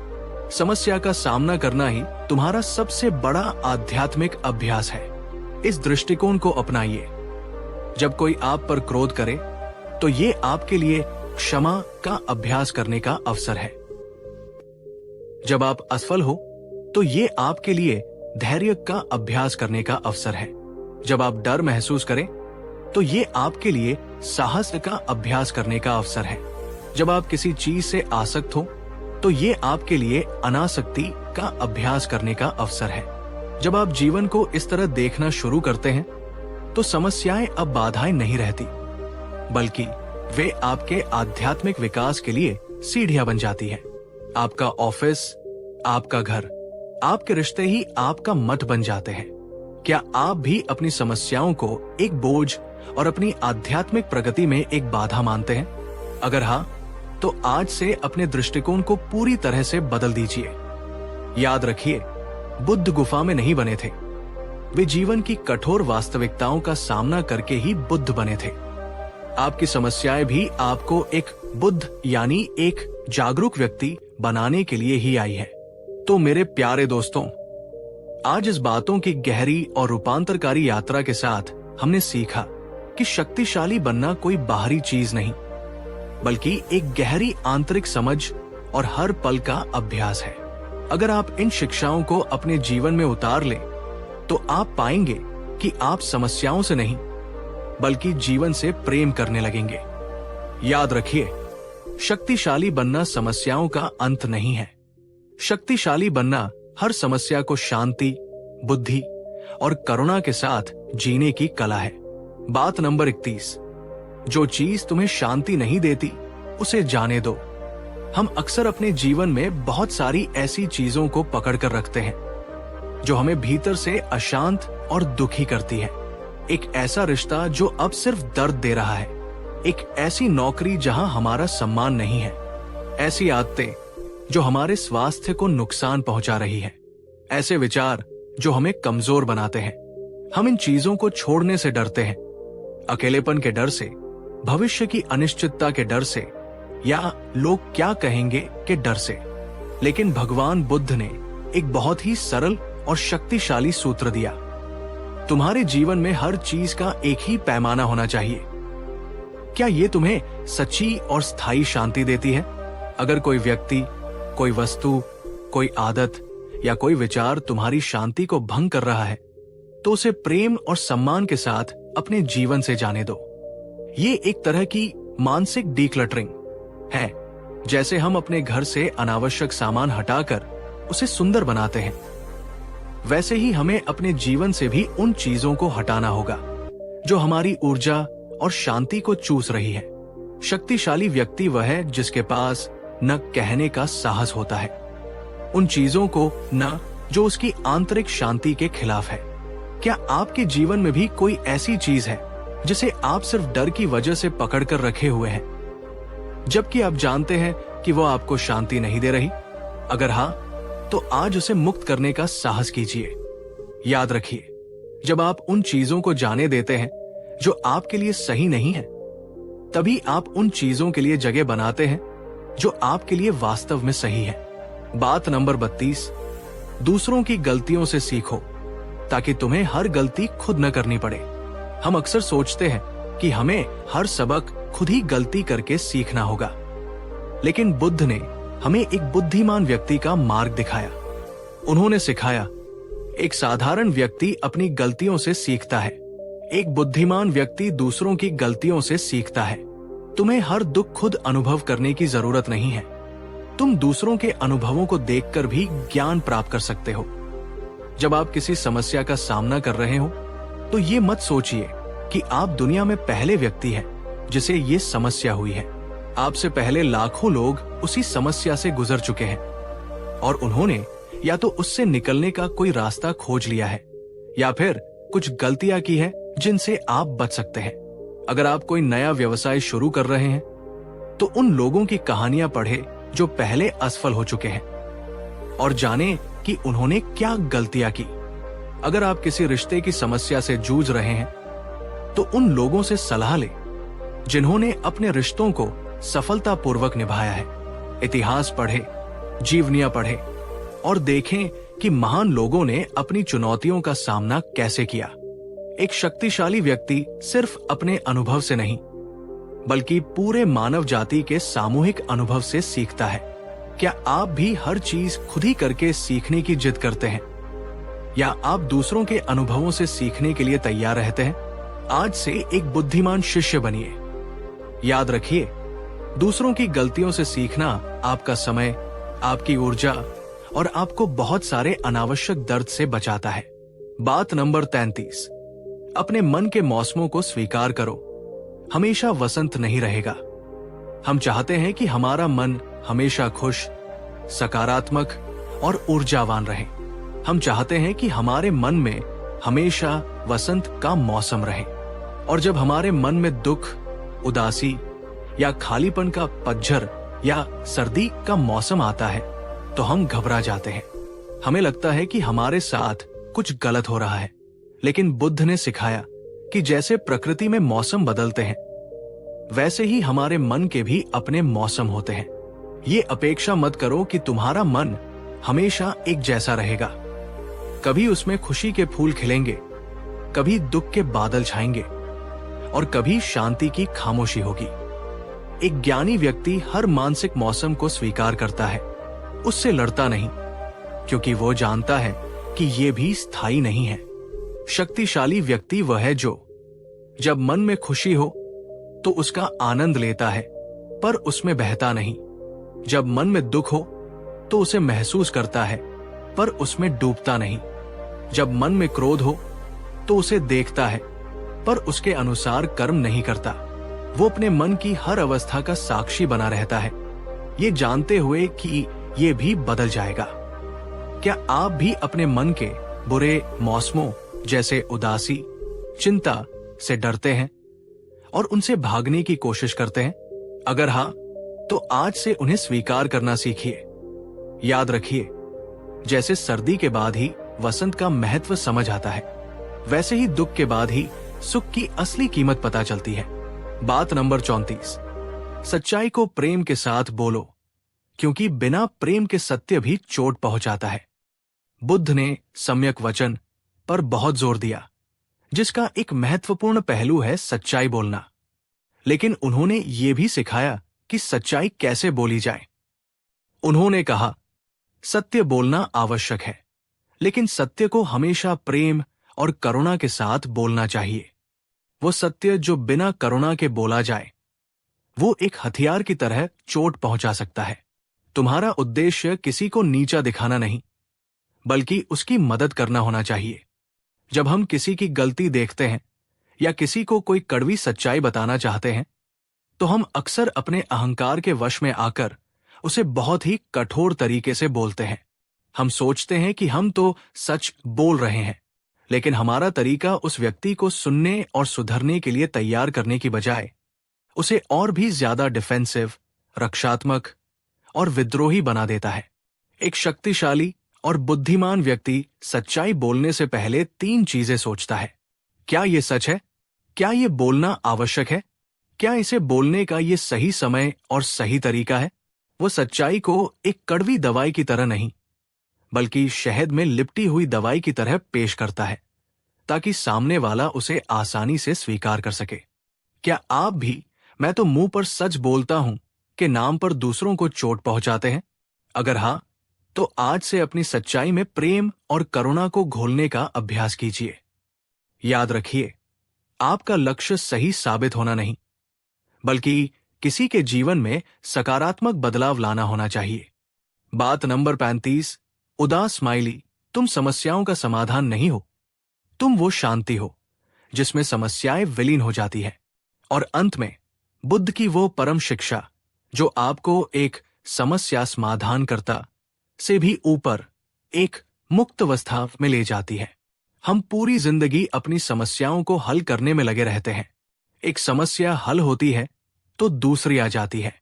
समस्या का सामना करना ही तुम्हारा सबसे बड़ा आध्यात्मिक अभ्यास है। इस दृष्टिकोण को अपनाइए। जब कोई आप पर क्रोध करे तो ये आपके लिए क्षमा का अभ्यास करने का अवसर है। जब आप असफल हो तो ये आपके लिए धैर्य का अभ्यास करने का अवसर है। जब आप डर महसूस करें तो ये आपके लिए साहस का अभ्यास करने का अवसर है। जब आप किसी चीज से आसक्त हो तो ये आपके लिए अनासक्ति का अभ्यास करने का अवसर है। जब आप जीवन को इस तरह देखना शुरू करते हैं तो समस्याएं अब बाधाएं नहीं रहती, बल्कि वे आपके आध्यात्मिक विकास के लिए सीढ़ियां बन जाती हैं। आपका ऑफिस, आपका घर, आपके रिश्ते ही आपका मठ बन जाते हैं। क्या आप भी अपनी समस्याओं को एक बोझ और अपनी आध्यात्मिक प्रगति में एक बाधा मानते हैं? अगर हाँ, तो आज से अपने दृष्टिकोण को पूरी तरह से बदल दीजिए। याद रखिए, बुद्ध गुफा में नहीं बने थे, वे जीवन की कठोर वास्तविकताओं का सामना करके ही बुद्ध बने थे। आपकी समस्याएं भी आपको एक बुद्ध यानी एक जागरूक व्यक्ति बनाने के लिए ही आई है। तो मेरे प्यारे दोस्तों, आज इस बातों की गहरी और रूपांतरकारी यात्रा के साथ हमने सीखा कि शक्तिशाली बनना कोई बाहरी चीज नहीं, बल्कि एक गहरी आंतरिक समझ और हर पल का अभ्यास है। अगर आप इन शिक्षाओं को अपने जीवन में उतार लें तो आप पाएंगे कि आप समस्याओं से नहीं, बल्कि जीवन से प्रेम करने लगेंगे। याद रखिए, शक्तिशाली बनना समस्याओं का अंत नहीं है। शक्तिशाली बनना हर समस्या को शांति, बुद्धि और करुणा के साथ जीने की कला है। बात नंबर 31, जो चीज तुम्हें शांति नहीं देती उसे जाने दो। हम अक्सर अपने जीवन में बहुत सारी ऐसी चीजों को पकड़ कर रखते हैं जो हमें भीतर से अशांत और दुखी करती है। एक ऐसा रिश्ता जो अब सिर्फ दर्द दे रहा है, एक ऐसी नौकरी जहां हमारा सम्मान नहीं है, ऐसी आदतें जो हमारे स्वास्थ्य को नुकसान पहुंचा रही है, ऐसे विचार जो हमें कमजोर बनाते हैं। हम इन चीजों को छोड़ने से डरते हैं, अकेलेपन के डर से, भविष्य की अनिश्चितता के डर से, या लोग क्या कहेंगे के डर से। लेकिन भगवान बुद्ध ने एक बहुत ही सरल और शक्तिशाली सूत्र दिया। तुम्हारे जीवन में हर चीज का एक ही पैमाना होना चाहिए। क्या ये तुम्हें सच्ची और स्थायी शांति देती है? अगर कोई व्यक्ति, कोई वस्तु, कोई आदत या कोई विचार तुम्हारी शांति को भंग कर रहा है, तो उसे प्रेम और सम्मान के साथ अपने जीवन से जाने दो। ये एक तरह की मानसिक डीक्लटरिंग है। जैसे हम अपने घर से अनावश्यक सामान हटाकर उसे सुंदर बनाते हैं, वैसे ही हमें अपने जीवन से भी उन चीजों को हटाना होगा जो हमारी ऊर्जा और शांति को चूस रही है। शक्तिशाली व्यक्ति वह है जिसके पास न कहने का साहस होता है उन चीजों को, न जो उसकी आंतरिक शांति के खिलाफ है। क्या आपके जीवन में भी कोई ऐसी चीज है जिसे आप सिर्फ डर की वजह से पकड़ कर रखे हुए हैं, जबकि आप जानते हैं कि वो आपको शांति नहीं दे रही? अगर हाँ, तो आज उसे मुक्त करने का साहस कीजिए। याद रखिए, जब आप उन चीजों को जाने देते हैं जो आपके लिए सही नहीं है, तभी आप उन चीजों के लिए जगह बनाते हैं जो आपके लिए वास्तव में सही है। बात नंबर 32, दूसरों की गलतियों से सीखो ताकि तुम्हें हर गलती खुद न करनी पड़े। हम अक्सर सोचते हैं कि हमें हर सबक खुद ही गलती करके सीखना होगा, लेकिन बुद्ध ने हमें एक बुद्धिमान व्यक्ति का मार्ग दिखाया। उन्होंने सिखाया, एक साधारण व्यक्ति अपनी गलतियों से सीखता है, एक बुद्धिमान व्यक्ति दूसरों की गलतियों से सीखता है। तुम्हें हर दुख खुद अनुभव करने की जरूरत नहीं है। तुम दूसरों के अनुभवों को देखकर भी ज्ञान प्राप्त कर सकते हो। जब आप किसी समस्या का सामना कर रहे हो, तो ये मत सोचिए कि आप दुनिया में पहले व्यक्ति हैं जिसे ये समस्या हुई है। आपसे पहले लाखों लोग उसी समस्या से गुजर चुके हैं और उन्होंने या तो उससे निकलने का कोई रास्ता खोज लिया है या फिर कुछ गलतियां की है जिनसे आप बच सकते हैं। अगर आप कोई नया व्यवसाय शुरू कर रहे हैं, तो उन लोगों की कहानियां पढ़े जो पहले असफल हो चुके हैं और जाने कि उन्होंने क्या गलतियां की। अगर आप किसी रिश्ते की समस्या से जूझ रहे हैं, तो उन लोगों से सलाह लें जिन्होंने अपने रिश्तों को सफलतापूर्वक निभाया है। इतिहास पढ़े, जीवनियां पढ़े और देखें कि महान लोगों ने अपनी चुनौतियों का सामना कैसे किया। एक शक्तिशाली व्यक्ति सिर्फ अपने अनुभव से नहीं, बल्कि पूरे मानव जाति के सामूहिक अनुभव से सीखता है। क्या आप भी हर चीज खुद ही करके सीखने की जिद करते हैं, या आप दूसरों के अनुभवों से सीखने के लिए तैयार रहते हैं? आज से एक बुद्धिमान शिष्य बनिए। याद रखिए, दूसरों की गलतियों से सीखना आपका समय, आपकी ऊर्जा और आपको बहुत सारे अनावश्यक दर्द से बचाता है। बात नंबर 33, अपने मन के मौसमों को स्वीकार करो। हमेशा वसंत नहीं रहेगा। हम चाहते हैं कि हमारा मन हमेशा खुश, सकारात्मक और ऊर्जावान रहे। हम चाहते हैं कि हमारे मन में हमेशा वसंत का मौसम रहे, और जब हमारे मन में दुख, उदासी या खालीपन का पतझर या सर्दी का मौसम आता है, तो हम घबरा जाते हैं। हमें लगता है कि हमारे साथ कुछ गलत हो रहा है। लेकिन बुद्ध ने सिखाया कि जैसे प्रकृति में मौसम बदलते हैं, वैसे ही हमारे मन के भी अपने मौसम होते हैं। ये अपेक्षा मत करो कि तुम्हारा मन हमेशा एक जैसा रहेगा। कभी उसमें खुशी के फूल खिलेंगे, कभी दुख के बादल छाएंगे और कभी शांति की खामोशी होगी। एक ज्ञानी व्यक्ति हर मानसिक मौसम को स्वीकार करता है, उससे लड़ता नहीं, क्योंकि वो जानता है कि ये भी स्थायी नहीं है। शक्तिशाली व्यक्ति वह है जो जब मन में खुशी हो तो उसका आनंद लेता है, पर उसमें बहता नहीं। जब मन में दुख हो तो उसे महसूस करता है, पर उसमें डूबता नहीं। जब मन में क्रोध हो तो उसे देखता है, पर उसके अनुसार कर्म नहीं करता। वो अपने मन की हर अवस्था का साक्षी बना रहता है। ये जानते हुए कि ये भी बदल जाएगा। क्या आप भी अपने मन के बुरे मौसमों जैसे उदासी, चिंता से डरते हैं और उनसे भागने की कोशिश करते हैं? अगर हाँ, तो आज से उन्हें स्वीकार करना सीखिए। याद रखिए, जैसे सर्दी के बाद ही वसंत का महत्व समझ आता है, वैसे ही दुख के बाद ही सुख की असली कीमत पता चलती है। बात नंबर 34, सच्चाई को प्रेम के साथ बोलो, क्योंकि बिना प्रेम के सत्य भी चोट पहुंचाता है। बुद्ध ने सम्यक वचन पर बहुत जोर दिया, जिसका एक महत्वपूर्ण पहलू है सच्चाई बोलना। लेकिन उन्होंने ये भी सिखाया कि सच्चाई कैसे बोली जाए। उन्होंने कहा, सत्य बोलना आवश्यक है, लेकिन सत्य को हमेशा प्रेम और करुणा के साथ बोलना चाहिए। वो सत्य जो बिना करुणा के बोला जाए, वो एक हथियार की तरह चोट पहुंचा सकता है। तुम्हारा उद्देश्य किसी को नीचा दिखाना नहीं, बल्कि उसकी मदद करना होना चाहिए। जब हम किसी की गलती देखते हैं या किसी को कोई कड़वी सच्चाई बताना चाहते हैं, तो हम अक्सर अपने अहंकार के वश में आकर उसे बहुत ही कठोर तरीके से बोलते हैं। हम सोचते हैं कि हम तो सच बोल रहे हैं, लेकिन हमारा तरीका उस व्यक्ति को सुनने और सुधरने के लिए तैयार करने की बजाय उसे और भी ज्यादा डिफेंसिव, रक्षात्मक और विद्रोही बना देता है। एक शक्तिशाली और बुद्धिमान व्यक्ति सच्चाई बोलने से पहले 3 चीजें सोचता है। क्या ये सच है? क्या ये बोलना आवश्यक है? क्या इसे बोलने का ये सही समय और सही तरीका है? वो सच्चाई को एक कड़वी दवाई की तरह नहीं, बल्कि शहद में लिपटी हुई दवाई की तरह पेश करता है, ताकि सामने वाला उसे आसानी से स्वीकार कर सके। क्या आप भी मैं तो मुंह पर सच बोलता हूं के नाम पर दूसरों को चोट पहुंचाते हैं? अगर हाँ, तो आज से अपनी सच्चाई में प्रेम और करुणा को घोलने का अभ्यास कीजिए। याद रखिए, आपका लक्ष्य सही साबित होना नहीं, बल्कि किसी के जीवन में सकारात्मक बदलाव लाना होना चाहिए। बात नंबर 35, उदास स्माइली, तुम समस्याओं का समाधान नहीं हो, तुम वो शांति हो जिसमें समस्याएं विलीन हो जाती है। और अंत में बुद्ध की वो परम शिक्षा जो आपको एक समस्या समाधानकर्ता से भी ऊपर एक मुक्त अवस्था में ले जाती है। हम पूरी जिंदगी अपनी समस्याओं को हल करने में लगे रहते हैं। एक समस्या हल होती है तो दूसरी आ जाती है।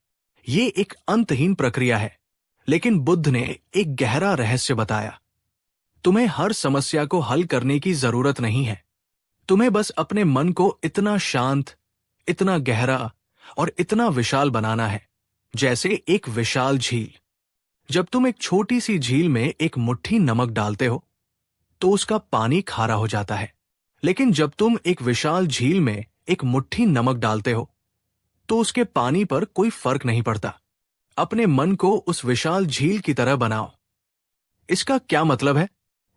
ये एक अंतहीन प्रक्रिया है, लेकिन बुद्ध ने एक गहरा रहस्य बताया। तुम्हें हर समस्या को हल करने की जरूरत नहीं है। तुम्हें बस अपने मन को इतना शांत, इतना गहरा और इतना विशाल बनाना है जैसे एक विशाल झील। जब तुम एक छोटी सी झील में एक मुट्ठी नमक डालते हो तो उसका पानी खारा हो जाता है, लेकिन जब तुम एक विशाल झील में एक मुट्ठी नमक डालते हो तो उसके पानी पर कोई फर्क नहीं पड़ता। अपने मन को उस विशाल झील की तरह बनाओ। इसका क्या मतलब है?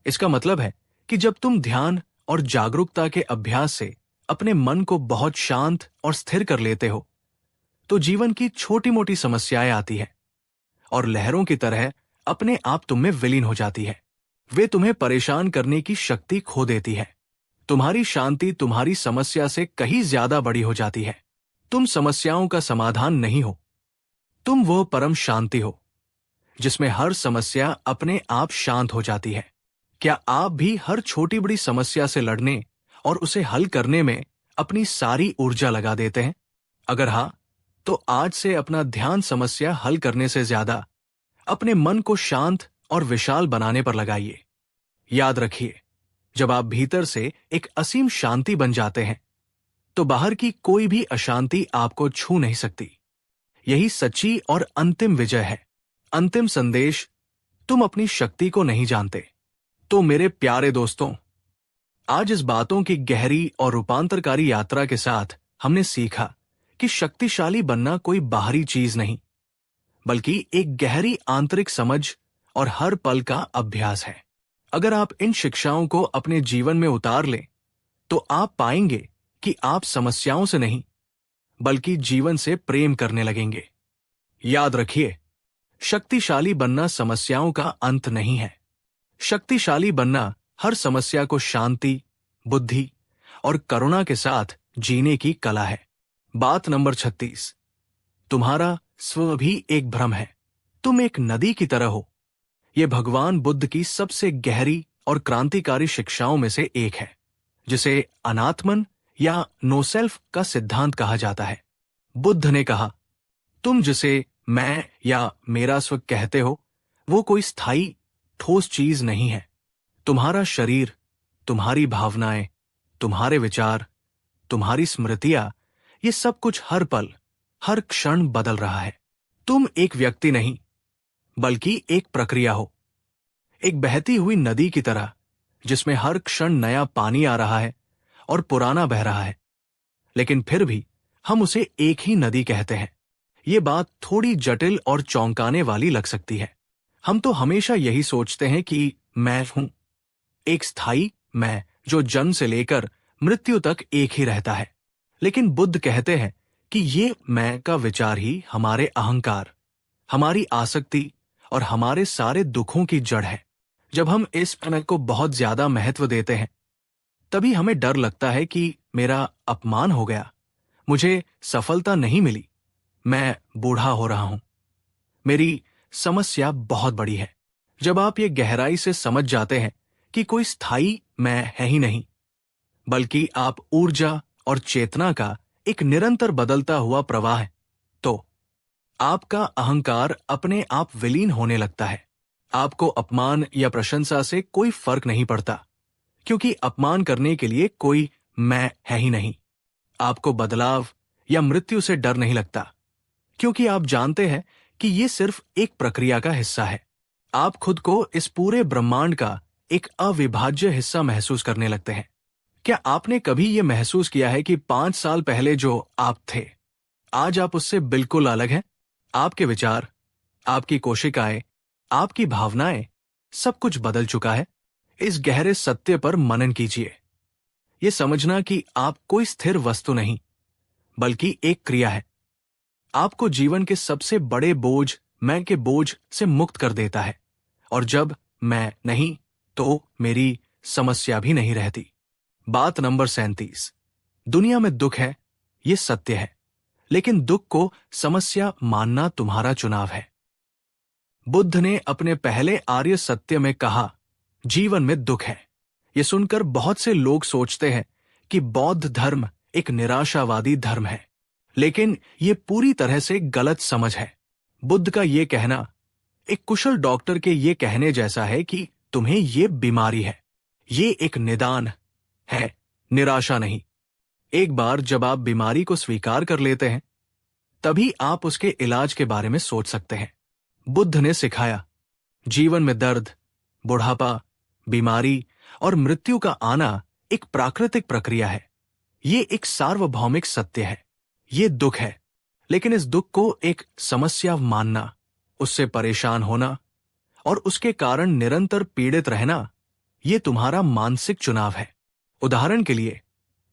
इसका मतलब है कि जब तुम ध्यान और जागरूकता के अभ्यास से अपने मन को बहुत शांत और स्थिर कर लेते हो, तो जीवन की छोटी मोटी समस्याएं आती हैं और लहरों की तरह अपने आप तुम में विलीन हो जाती है। वे तुम्हें परेशान करने की शक्ति खो देती है। तुम्हारी शांति तुम्हारी समस्या से कहीं ज्यादा बड़ी हो जाती है। तुम समस्याओं का समाधान नहीं हो, तुम वो परम शांति हो जिसमें हर समस्या अपने आप शांत हो जाती है। क्या आप भी हर छोटी बड़ी समस्या से लड़ने और उसे हल करने में अपनी सारी ऊर्जा लगा देते हैं? अगर हाँ, तो आज से अपना ध्यान समस्या हल करने से ज्यादा अपने मन को शांत और विशाल बनाने पर लगाइए। याद रखिए, जब आप भीतर से एक असीम शांति बन जाते हैं, तो बाहर की कोई भी अशांति आपको छू नहीं सकती। यही सच्ची और अंतिम विजय है। अंतिम संदेश, तुम अपनी शक्ति को नहीं जानते। तो मेरे प्यारे दोस्तों, आज इस बातों की गहरी और रूपांतरकारी यात्रा के साथ हमने सीखा कि शक्तिशाली बनना कोई बाहरी चीज नहीं, बल्कि एक गहरी आंतरिक समझ और हर पल का अभ्यास है। अगर आप इन शिक्षाओं को अपने जीवन में उतार लें, तो आप पाएंगे कि आप समस्याओं से नहीं, बल्कि जीवन से प्रेम करने लगेंगे। याद रखिए, शक्तिशाली बनना समस्याओं का अंत नहीं है। शक्तिशाली बनना हर समस्या को शांति, बुद्धि और करुणा के साथ जीने की कला है। बात नंबर 36, तुम्हारा स्व भी एक भ्रम है। तुम एक नदी की तरह हो। ये भगवान बुद्ध की सबसे गहरी और क्रांतिकारी शिक्षाओं में से एक है, जिसे अनात्मन या नो सेल्फ का सिद्धांत कहा जाता है। बुद्ध ने कहा, तुम जिसे मैं या मेरा स्व कहते हो, वो कोई स्थायी ठोस चीज नहीं है। तुम्हारा शरीर, तुम्हारी भावनाएं, तुम्हारे विचार, तुम्हारी स्मृतियां, ये सब कुछ हर पल, हर क्षण बदल रहा है। तुम एक व्यक्ति नहीं, बल्कि एक प्रक्रिया हो, एक बहती हुई नदी की तरह, जिसमें हर क्षण नया पानी आ रहा है और पुराना बह रहा है। लेकिन फिर भी हम उसे एक ही नदी कहते हैं। ये बात थोड़ी जटिल और चौंकाने वाली लग सकती है। हम तो हमेशा यही सोचते हैं कि मैं हूं, एक स्थायी मैं जो जन्म से लेकर मृत्यु तक एक ही रहता है। लेकिन बुद्ध कहते हैं कि ये मैं का विचार ही हमारे अहंकार, हमारी आसक्ति और हमारे सारे दुखों की जड़ है। जब हम इस मैं को बहुत ज्यादा महत्व देते हैं, तभी हमें डर लगता है कि मेरा अपमान हो गया, मुझे सफलता नहीं मिली, मैं बूढ़ा हो रहा हूं, मेरी समस्या बहुत बड़ी है। जब आप ये गहराई से समझ जाते हैं कि कोई स्थायी मैं है ही नहीं, बल्कि आप ऊर्जा और चेतना का एक निरंतर बदलता हुआ प्रवाह है, तो आपका अहंकार अपने आप विलीन होने लगता है। आपको अपमान या प्रशंसा से कोई फर्क नहीं पड़ता, क्योंकि अपमान करने के लिए कोई मैं है ही नहीं। आपको बदलाव या मृत्यु से डर नहीं लगता, क्योंकि आप जानते हैं कि ये सिर्फ एक प्रक्रिया का हिस्सा है। आप खुद को इस पूरे ब्रह्मांड का एक अविभाज्य हिस्सा महसूस करने लगते हैं। क्या आपने कभी ये महसूस किया है कि 5 साल पहले जो आप थे, आज आप उससे बिल्कुल अलग हैं? आपके विचार, आपकी कोशिकाएं, आपकी भावनाएं, सब कुछ बदल चुका है। इस गहरे सत्य पर मनन कीजिए। ये समझना कि आप कोई स्थिर वस्तु नहीं, बल्कि एक क्रिया है, आपको जीवन के सबसे बड़े बोझ, मैं के बोझ से मुक्त कर देता है। और जब मैं नहीं, तो मेरी समस्या भी नहीं रहती। बात नंबर 37। दुनिया में दुख है, ये सत्य है, लेकिन दुख को समस्या मानना तुम्हारा चुनाव है। बुद्ध ने अपने पहले आर्य सत्य में कहा, जीवन में दुख है। ये सुनकर बहुत से लोग सोचते हैं कि बौद्ध धर्म एक निराशावादी धर्म है, लेकिन ये पूरी तरह से गलत समझ है। बुद्ध का ये कहना एक कुशल डॉक्टर के ये कहने जैसा है कि तुम्हें ये बीमारी है। ये एक निदान है, निराशा नहीं। एक बार जब आप बीमारी को स्वीकार कर लेते हैं, तभी आप उसके इलाज के बारे में सोच सकते हैं। बुद्ध ने सिखाया, जीवन में दर्द, बुढ़ापा, बीमारी और मृत्यु का आना एक प्राकृतिक प्रक्रिया है। ये एक सार्वभौमिक सत्य है। ये दुख है, लेकिन इस दुख को एक समस्या मानना, उससे परेशान होना और उसके कारण निरंतर पीड़ित रहना, ये तुम्हारा मानसिक चुनाव है। उदाहरण के लिए,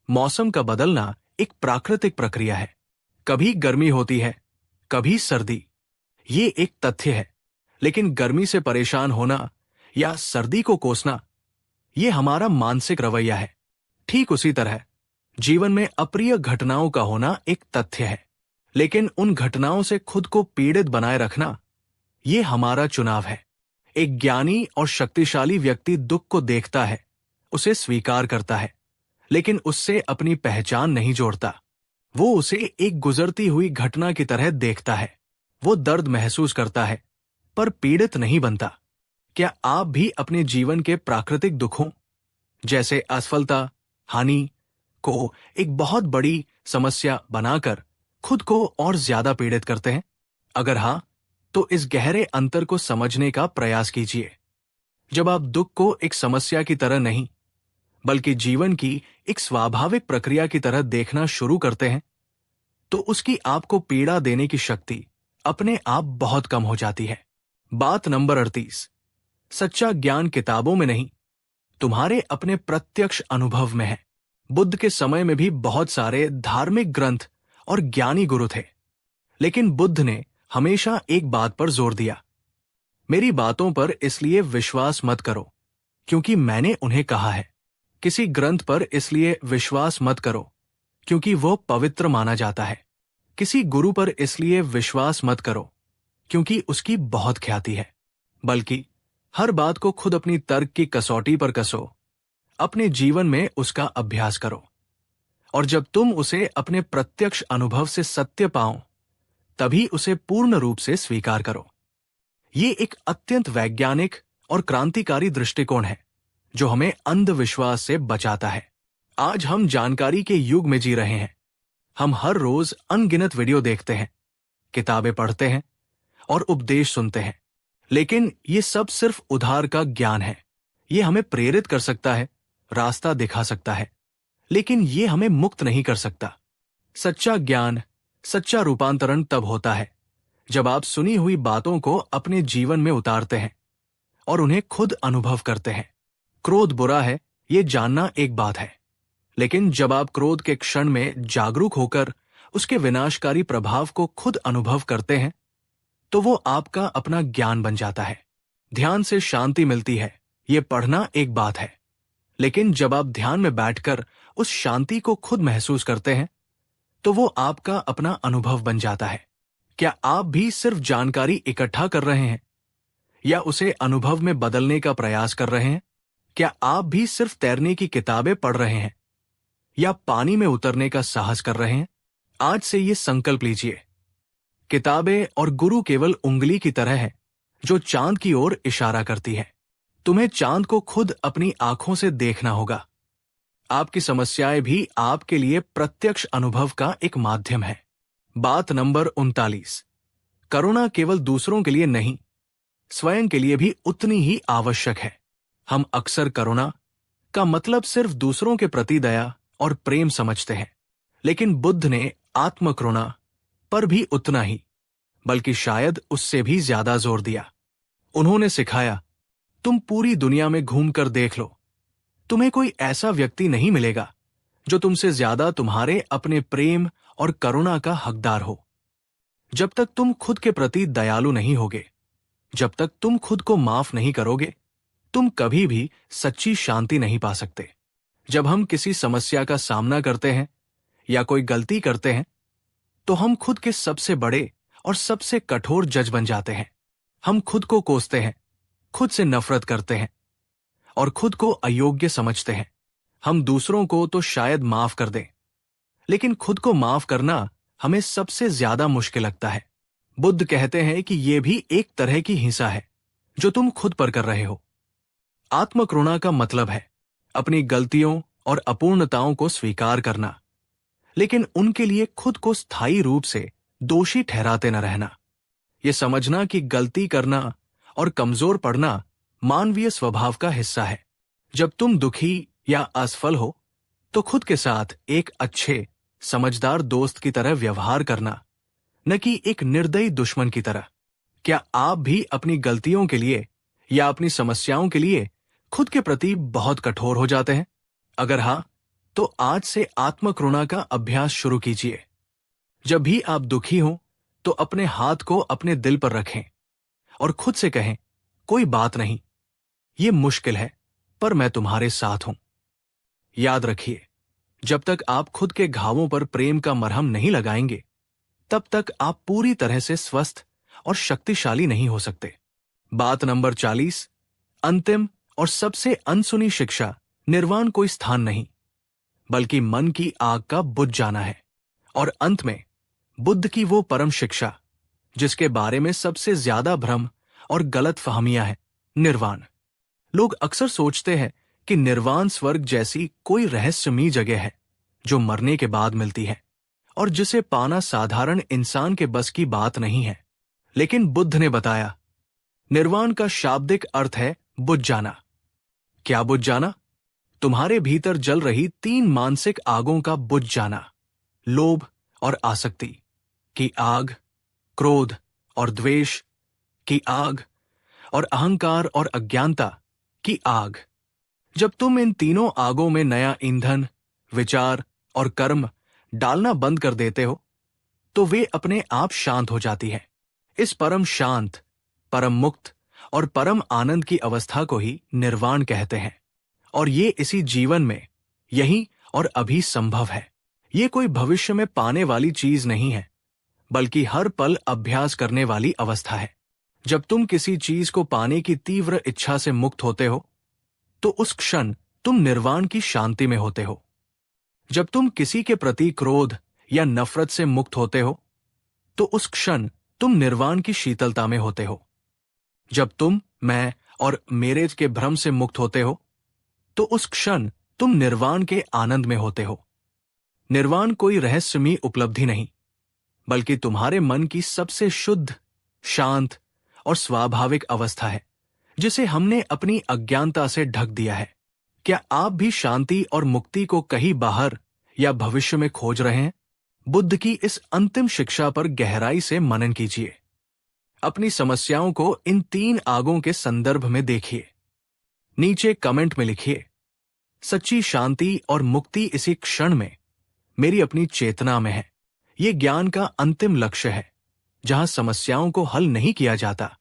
मौसम का बदलना एक प्राकृतिक प्रक्रिया है। कभी गर्मी होती है, कभी सर्दी, ये एक तथ्य है। लेकिन गर्मी से परेशान होना या सर्दी को कोसना, ये हमारा मानसिक रवैया है। ठीक उसी तरह जीवन में अप्रिय घटनाओं का होना एक तथ्य है, लेकिन उन घटनाओं से खुद को पीड़ित बनाए रखना, ये हमारा चुनाव है। एक ज्ञानी और शक्तिशाली व्यक्ति दुख को देखता है, उसे स्वीकार करता है, लेकिन उससे अपनी पहचान नहीं जोड़ता। वो उसे एक गुजरती हुई घटना की तरह देखता है। वो दर्द महसूस करता है, पर पीड़ित नहीं बनता। क्या आप भी अपने जीवन के प्राकृतिक दुखों, जैसे असफलता, हानि, को एक बहुत बड़ी समस्या बनाकर खुद को और ज्यादा पीड़ित करते हैं? अगर हाँ, तो इस गहरे अंतर को समझने का प्रयास कीजिए। जब आप दुख को एक समस्या की तरह नहीं, बल्कि जीवन की एक स्वाभाविक प्रक्रिया की तरह देखना शुरू करते हैं, तो उसकी आपको पीड़ा देने की शक्ति अपने आप बहुत कम हो जाती है। बात नंबर 38। सच्चा ज्ञान किताबों में नहीं, तुम्हारे अपने प्रत्यक्ष अनुभव में है। बुद्ध के समय में भी बहुत सारे धार्मिक ग्रंथ और ज्ञानी गुरु थे, लेकिन बुद्ध ने हमेशा एक बात पर जोर दिया, मेरी बातों पर इसलिए विश्वास मत करो क्योंकि मैंने उन्हें कहा है। किसी ग्रंथ पर इसलिए विश्वास मत करो क्योंकि वो पवित्र माना जाता है। किसी गुरु पर इसलिए विश्वास मत करो क्योंकि उसकी बहुत ख्याति है, बल्कि हर बात को खुद अपनी तर्क की कसौटी पर कसो, अपने जीवन में उसका अभ्यास करो, और जब तुम उसे अपने प्रत्यक्ष अनुभव से सत्य पाओ, तभी उसे पूर्ण रूप से स्वीकार करो। ये एक अत्यंत वैज्ञानिक और क्रांतिकारी दृष्टिकोण है जो हमें अंधविश्वास से बचाता है। आज हम जानकारी के युग में जी रहे हैं। हम हर रोज अनगिनत वीडियो देखते हैं, किताबें पढ़ते हैं और उपदेश सुनते हैं, लेकिन ये सब सिर्फ उधार का ज्ञान है। ये हमें प्रेरित कर सकता है, रास्ता दिखा सकता है, लेकिन ये हमें मुक्त नहीं कर सकता। सच्चा ज्ञान, सच्चा रूपांतरण तब होता है जब आप सुनी हुई बातों को अपने जीवन में उतारते हैं और उन्हें खुद अनुभव करते हैं। क्रोध बुरा है, ये जानना एक बात है, लेकिन जब आप क्रोध के क्षण में जागरूक होकर उसके विनाशकारी प्रभाव को खुद अनुभव करते हैं, तो वो आपका अपना ज्ञान बन जाता है। ध्यान से शांति मिलती है, ये पढ़ना एक बात है, लेकिन जब आप ध्यान में बैठकर उस शांति को खुद महसूस करते हैं, तो वो आपका अपना अनुभव बन जाता है। क्या आप भी सिर्फ जानकारी इकट्ठा कर रहे हैं या उसे अनुभव में बदलने का प्रयास कर रहे हैं? क्या आप भी सिर्फ तैरने की किताबें पढ़ रहे हैं या पानी में उतरने का साहस कर रहे हैं? आज से ये संकल्प लीजिए, किताबें और गुरु केवल उंगली की तरह है जो चांद की ओर इशारा करती है। तुम्हें चांद को खुद अपनी आंखों से देखना होगा। आपकी समस्याएं भी आपके लिए प्रत्यक्ष अनुभव का एक माध्यम है। बात नंबर 39। करुणा केवल दूसरों के लिए नहीं, स्वयं के लिए भी उतनी ही आवश्यक है। हम अक्सर करुणा का मतलब सिर्फ दूसरों के प्रति दया और प्रेम समझते हैं, लेकिन बुद्ध ने आत्मकरुणा पर भी उतना ही, बल्कि शायद उससे भी ज्यादा जोर दिया। उन्होंने सिखाया, तुम पूरी दुनिया में घूमकर देख लो, तुम्हें कोई ऐसा व्यक्ति नहीं मिलेगा जो तुमसे ज्यादा तुम्हारे अपने प्रेम और करुणा का हकदार हो। जब तक तुम खुद के प्रति दयालु नहीं होगे, जब तक तुम खुद को माफ नहीं करोगे, तुम कभी भी सच्ची शांति नहीं पा सकते। जब हम किसी समस्या का सामना करते हैं या कोई गलती करते हैं, तो हम खुद के सबसे बड़े और सबसे कठोर जज बन जाते हैं। हम खुद को कोसते हैं, खुद से नफरत करते हैं और खुद को अयोग्य समझते हैं। हम दूसरों को तो शायद माफ कर दें, लेकिन खुद को माफ करना हमें सबसे ज्यादा मुश्किल लगता है। बुद्ध कहते हैं कि यह भी एक तरह की हिंसा है जो तुम खुद पर कर रहे हो। आत्मकरुणा का मतलब है अपनी गलतियों और अपूर्णताओं को स्वीकार करना, लेकिन उनके लिए खुद को स्थायी रूप से दोषी ठहराते न रहना। यह समझना कि गलती करना और कमजोर पड़ना मानवीय स्वभाव का हिस्सा है। जब तुम दुखी या असफल हो, तो खुद के साथ एक अच्छे, समझदार दोस्त की तरह व्यवहार करना, न कि एक निर्दयी दुश्मन की तरह। क्या आप भी अपनी गलतियों के लिए या अपनी समस्याओं के लिए खुद के प्रति बहुत कठोर हो जाते हैं? अगर हाँ, तो आज से आत्मकरुणा का अभ्यास शुरू कीजिए। जब भी आप दुखी हों, तो अपने हाथ को अपने दिल पर रखें और खुद से कहें, कोई बात नहीं, ये मुश्किल है, पर मैं तुम्हारे साथ हूं। याद रखिए, जब तक आप खुद के घावों पर प्रेम का मरहम नहीं लगाएंगे, तब तक आप पूरी तरह से स्वस्थ और शक्तिशाली नहीं हो सकते। बात नंबर 40। अंतिम और सबसे अनसुनी शिक्षा, निर्वाण कोई स्थान नहीं, बल्कि मन की आग का बुझ जाना है। और अंत में बुद्ध की वो परम शिक्षा जिसके बारे में सबसे ज्यादा भ्रम और गलत फहमियां हैं, निर्वाण। लोग अक्सर सोचते हैं कि निर्वाण स्वर्ग जैसी कोई रहस्यमयी जगह है जो मरने के बाद मिलती है और जिसे पाना साधारण इंसान के बस की बात नहीं है। लेकिन बुद्ध ने बताया, निर्वाण का शाब्दिक अर्थ है बुझ जाना। क्या बुझ जाना? तुम्हारे भीतर जल रही 3 मानसिक आगों का बुझ जाना। लोभ और आसक्ति की आग, क्रोध और द्वेष की आग, और अहंकार और अज्ञानता की आग। जब तुम इन तीनों आगों में नया ईंधन, विचार और कर्म डालना बंद कर देते हो, तो वे अपने आप शांत हो जाती है। इस परम शांत, परम मुक्त और परम आनंद की अवस्था को ही निर्वाण कहते हैं। और ये इसी जीवन में, यही और अभी संभव है। ये कोई भविष्य में पाने वाली चीज नहीं है, बल्कि हर पल अभ्यास करने वाली अवस्था है। जब तुम किसी चीज को पाने की तीव्र इच्छा से मुक्त होते हो, तो उस क्षण तुम निर्वाण की शांति में होते हो। जब तुम किसी के प्रति क्रोध या नफरत से मुक्त होते हो, तो उस क्षण तुम निर्वाण की शीतलता में होते हो। जब तुम मैं और मेरे के भ्रम से मुक्त होते हो, तो उस क्षण तुम निर्वाण के आनंद में होते हो। निर्वाण कोई रहस्यमयी उपलब्धि नहीं, बल्कि तुम्हारे मन की सबसे शुद्ध, शांत और स्वाभाविक अवस्था है, जिसे हमने अपनी अज्ञानता से ढक दिया है। क्या आप भी शांति और मुक्ति को कहीं बाहर या भविष्य में खोज रहे हैं? बुद्ध की इस अंतिम शिक्षा पर गहराई से मनन कीजिए। अपनी समस्याओं को इन 3 आगों के संदर्भ में देखिए। नीचे कमेंट में लिखिए, सच्ची शांति और मुक्ति इसी क्षण में, मेरी अपनी चेतना में है। ये ज्ञान का अंतिम लक्ष्य है, जहां समस्याओं को हल नहीं किया जाता,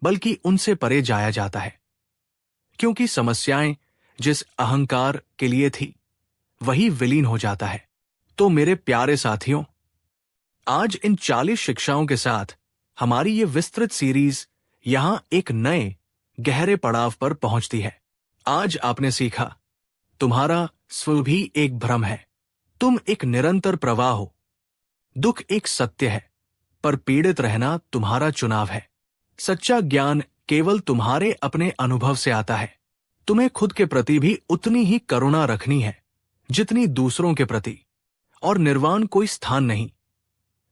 बल्कि उनसे परे जाया जाता है। क्योंकि समस्याएं जिस अहंकार के लिए थी, वही विलीन हो जाता है। तो मेरे प्यारे साथियों, आज इन 40 शिक्षाओं के साथ हमारी ये विस्तृत सीरीज यहां एक नए गहरे पड़ाव पर पहुंचती है। आज आपने सीखा, तुम्हारा स्व भी एक भ्रम है, तुम एक निरंतर प्रवाह हो। दुख एक सत्य है, पर पीड़ित रहना तुम्हारा चुनाव है। सच्चा ज्ञान केवल तुम्हारे अपने अनुभव से आता है। तुम्हें खुद के प्रति भी उतनी ही करुणा रखनी है जितनी दूसरों के प्रति। और निर्वाण कोई स्थान नहीं,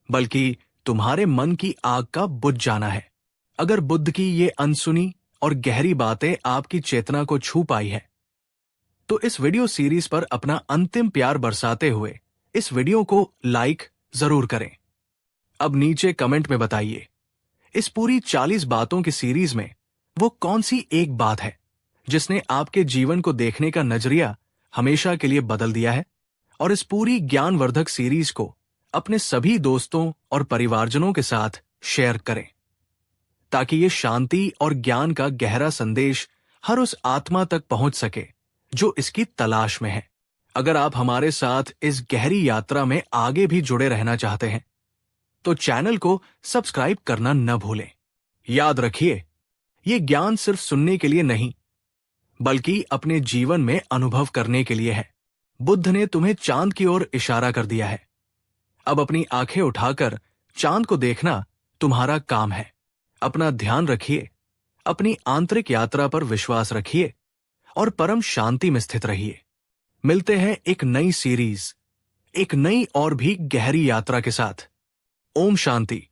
बल्कि तुम्हारे मन की आग का बुझ जाना है। अगर बुद्ध की ये अनसुनी और गहरी बातें आपकी चेतना को छू पाई है, तो इस वीडियो सीरीज पर अपना अंतिम प्यार बरसाते हुए इस वीडियो को लाइक जरूर करें। अब नीचे कमेंट में बताइए, इस पूरी 40 बातों की सीरीज में वो कौन सी एक बात है जिसने आपके जीवन को देखने का नजरिया हमेशा के लिए बदल दिया है। और इस पूरी ज्ञानवर्धक सीरीज को अपने सभी दोस्तों और परिवारजनों के साथ शेयर करें, ताकि ये शांति और ज्ञान का गहरा संदेश हर उस आत्मा तक पहुंच सके जो इसकी तलाश में है। अगर आप हमारे साथ इस गहरी यात्रा में आगे भी जुड़े रहना चाहते हैं, तो चैनल को सब्सक्राइब करना न भूलें। याद रखिए, ये ज्ञान सिर्फ सुनने के लिए नहीं, बल्कि अपने जीवन में अनुभव करने के लिए है। बुद्ध ने तुम्हें चांद की ओर इशारा कर दिया है। अब अपनी आंखें उठाकर चांद को देखना तुम्हारा काम है। अपना ध्यान रखिए, अपनी आंतरिक यात्रा पर विश्वास रखिए और परम शांति में स्थित रहिए। मिलते हैं एक नई सीरीज, एक नई और भी गहरी यात्रा के साथ। ओम शांति।